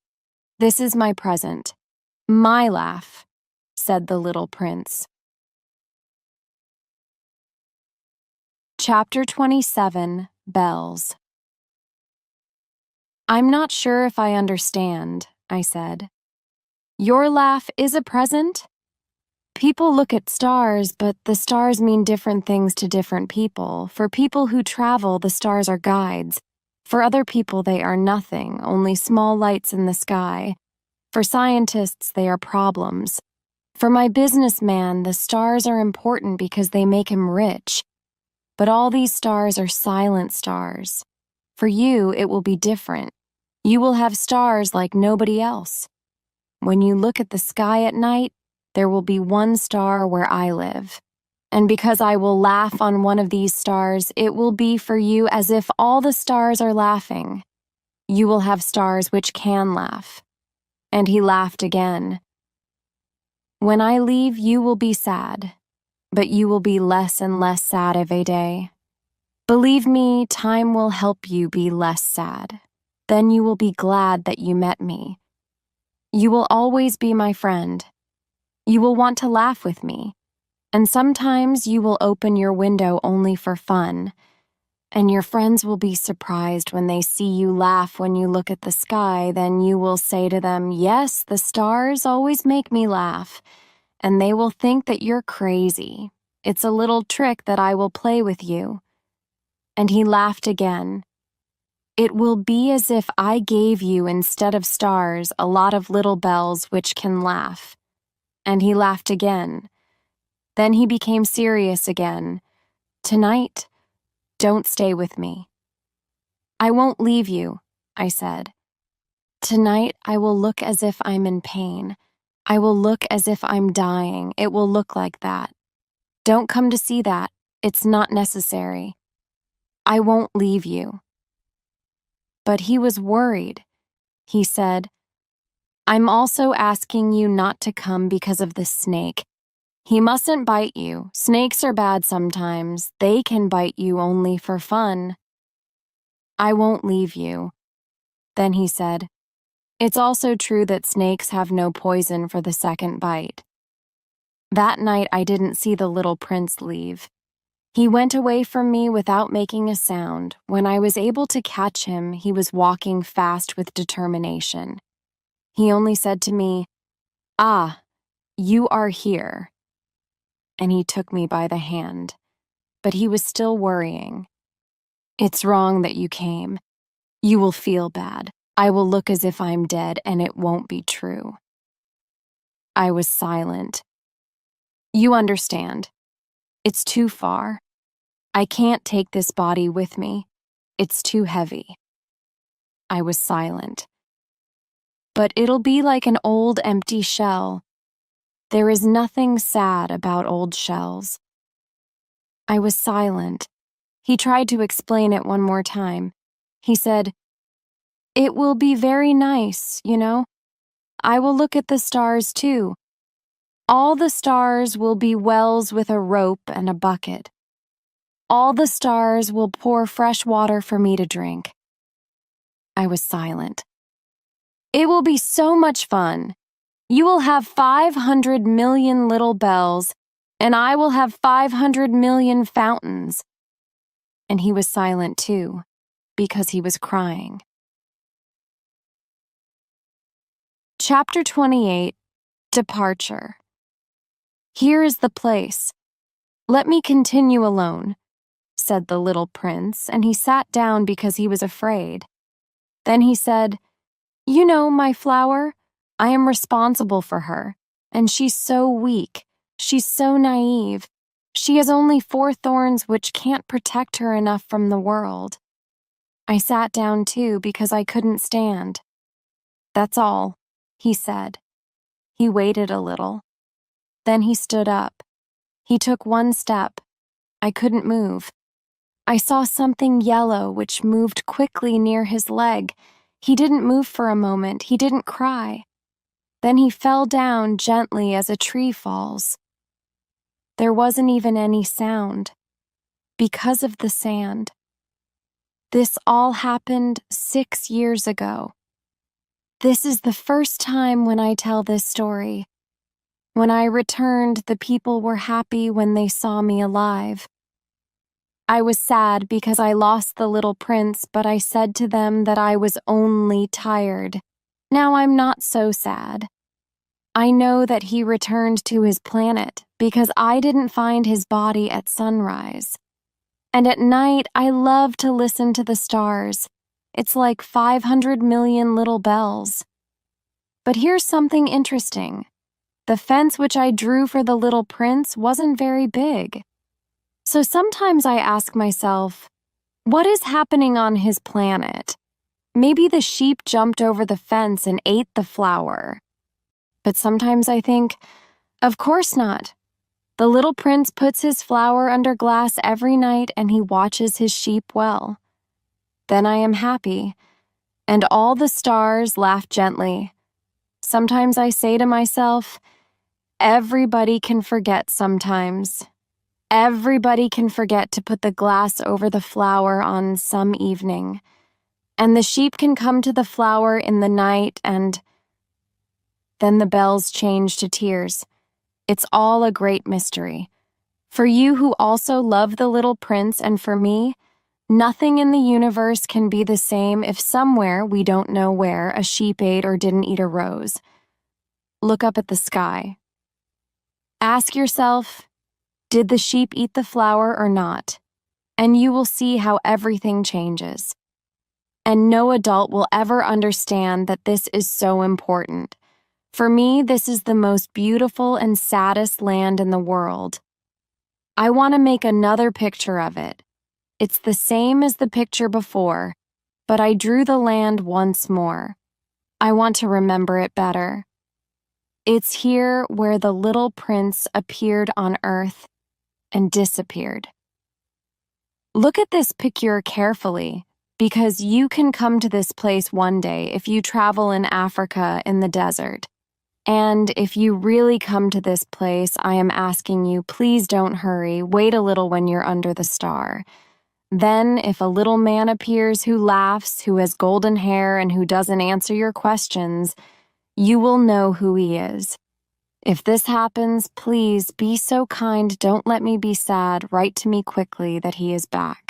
"This is my present. My laugh," said the little prince. Chapter 27. Bells. "I'm not sure if I understand," I said. "Your laugh is a present?" People look at stars, but the stars mean different things to different people. For people who travel, the stars are guides. For other people, they are nothing, only small lights in the sky. For scientists, they are problems. For my businessman, the stars are important because they make him rich. But all these stars are silent stars. For you, it will be different. You will have stars like nobody else. When you look at the sky at night, there will be one star where I live. And because I will laugh on one of these stars, it will be for you as if all the stars are laughing. You will have stars which can laugh." And he laughed again. "When I leave, you will be sad, but you will be less and less sad every day. Believe me, time will help you be less sad. Then you will be glad that you met me. You will always be my friend. You will want to laugh with me, and sometimes you will open your window only for fun, and your friends will be surprised when they see you laugh when you look at the sky. Then you will say to them, 'Yes, the stars always make me laugh,' and they will think that you're crazy. It's a little trick that I will play with you." And he laughed again. "It will be as if I gave you, instead of stars, a lot of little bells which can laugh." And he laughed again. Then he became serious again. "Tonight, don't stay with me." "I won't leave you," I said. "Tonight I will look as if I'm in pain. I will look as if I'm dying. It will look like that. Don't come to see that. It's not necessary. I won't leave you." But he was worried. He said, "I'm also asking you not to come because of the snake. He mustn't bite you. Snakes are bad sometimes. They can bite you only for fun." "I won't leave you." Then he said, "It's also true that snakes have no poison for the second bite." That night I didn't see the little prince leave. He went away from me without making a sound. When I was able to catch him, he was walking fast with determination. He only said to me, "Ah, you are here." And he took me by the hand. But he was still worrying. "It's wrong that you came. You will feel bad. I will look as if I'm dead, and it won't be true." I was silent. "You understand. It's too far. I can't take this body with me. It's too heavy." I was silent. "But it'll be like an old empty shell. There is nothing sad about old shells." I was silent. He tried to explain it one more time. He said, "It will be very nice, you know. I will look at the stars too. All the stars will be wells with a rope and a bucket. All the stars will pour fresh water for me to drink." I was silent. "It will be so much fun. You will have 500 million little bells, and I will have 500 million fountains." And he was silent too, because he was crying. Chapter 28, Departure. "Here is the place. Let me continue alone," said the little prince, and he sat down because he was afraid. Then he said, "You know, my flower, I am responsible for her, and she's so weak. She's so naive. She has only 4 thorns which can't protect her enough from the world." I sat down too because I couldn't stand. "That's all," he said. He waited a little. Then he stood up. He took 1 step. I couldn't move. I saw something yellow which moved quickly near his leg. He didn't move for a moment. He didn't cry. Then he fell down gently as a tree falls. There wasn't even any sound, because of the sand. This all happened 6 years ago. This is the first time when I tell this story. When I returned, the people were happy when they saw me alive. I was sad because I lost the little prince, but I said to them that I was only tired. Now I'm not so sad. I know that he returned to his planet because I didn't find his body at sunrise. And at night, I love to listen to the stars. It's like 500 million little bells. But here's something interesting. The fence which I drew for the little prince wasn't very big. So sometimes I ask myself, what is happening on his planet? Maybe the sheep jumped over the fence and ate the flower. But sometimes I think, of course not. The little prince puts his flower under glass every night and he watches his sheep well. Then I am happy. And all the stars laugh gently. Sometimes I say to myself, everybody can forget sometimes. Everybody can forget to put the glass over the flower on some evening. And the sheep can come to the flower in the night, and then the bells change to tears. It's all a great mystery. For you who also love the little prince, and for me, nothing in the universe can be the same if somewhere, we don't know where, a sheep ate or didn't eat a rose. Look up at the sky. Ask yourself, did the sheep eat the flower or not? And you will see how everything changes. And no adult will ever understand that this is so important. For me, this is the most beautiful and saddest land in the world. I want to make another picture of it. It's the same as the picture before, but I drew the land once more. I want to remember it better. It's here where the little prince appeared on earth and disappeared. Look at this picture carefully, because you can come to this place one day if you travel in Africa in the desert. And if you really come to this place, I am asking you, please don't hurry. Wait a little when you're under the star. Then, if a little man appears who laughs, who has golden hair, and who doesn't answer your questions, you will know who he is. If this happens, please be so kind, don't let me be sad. Write to me quickly that he is back.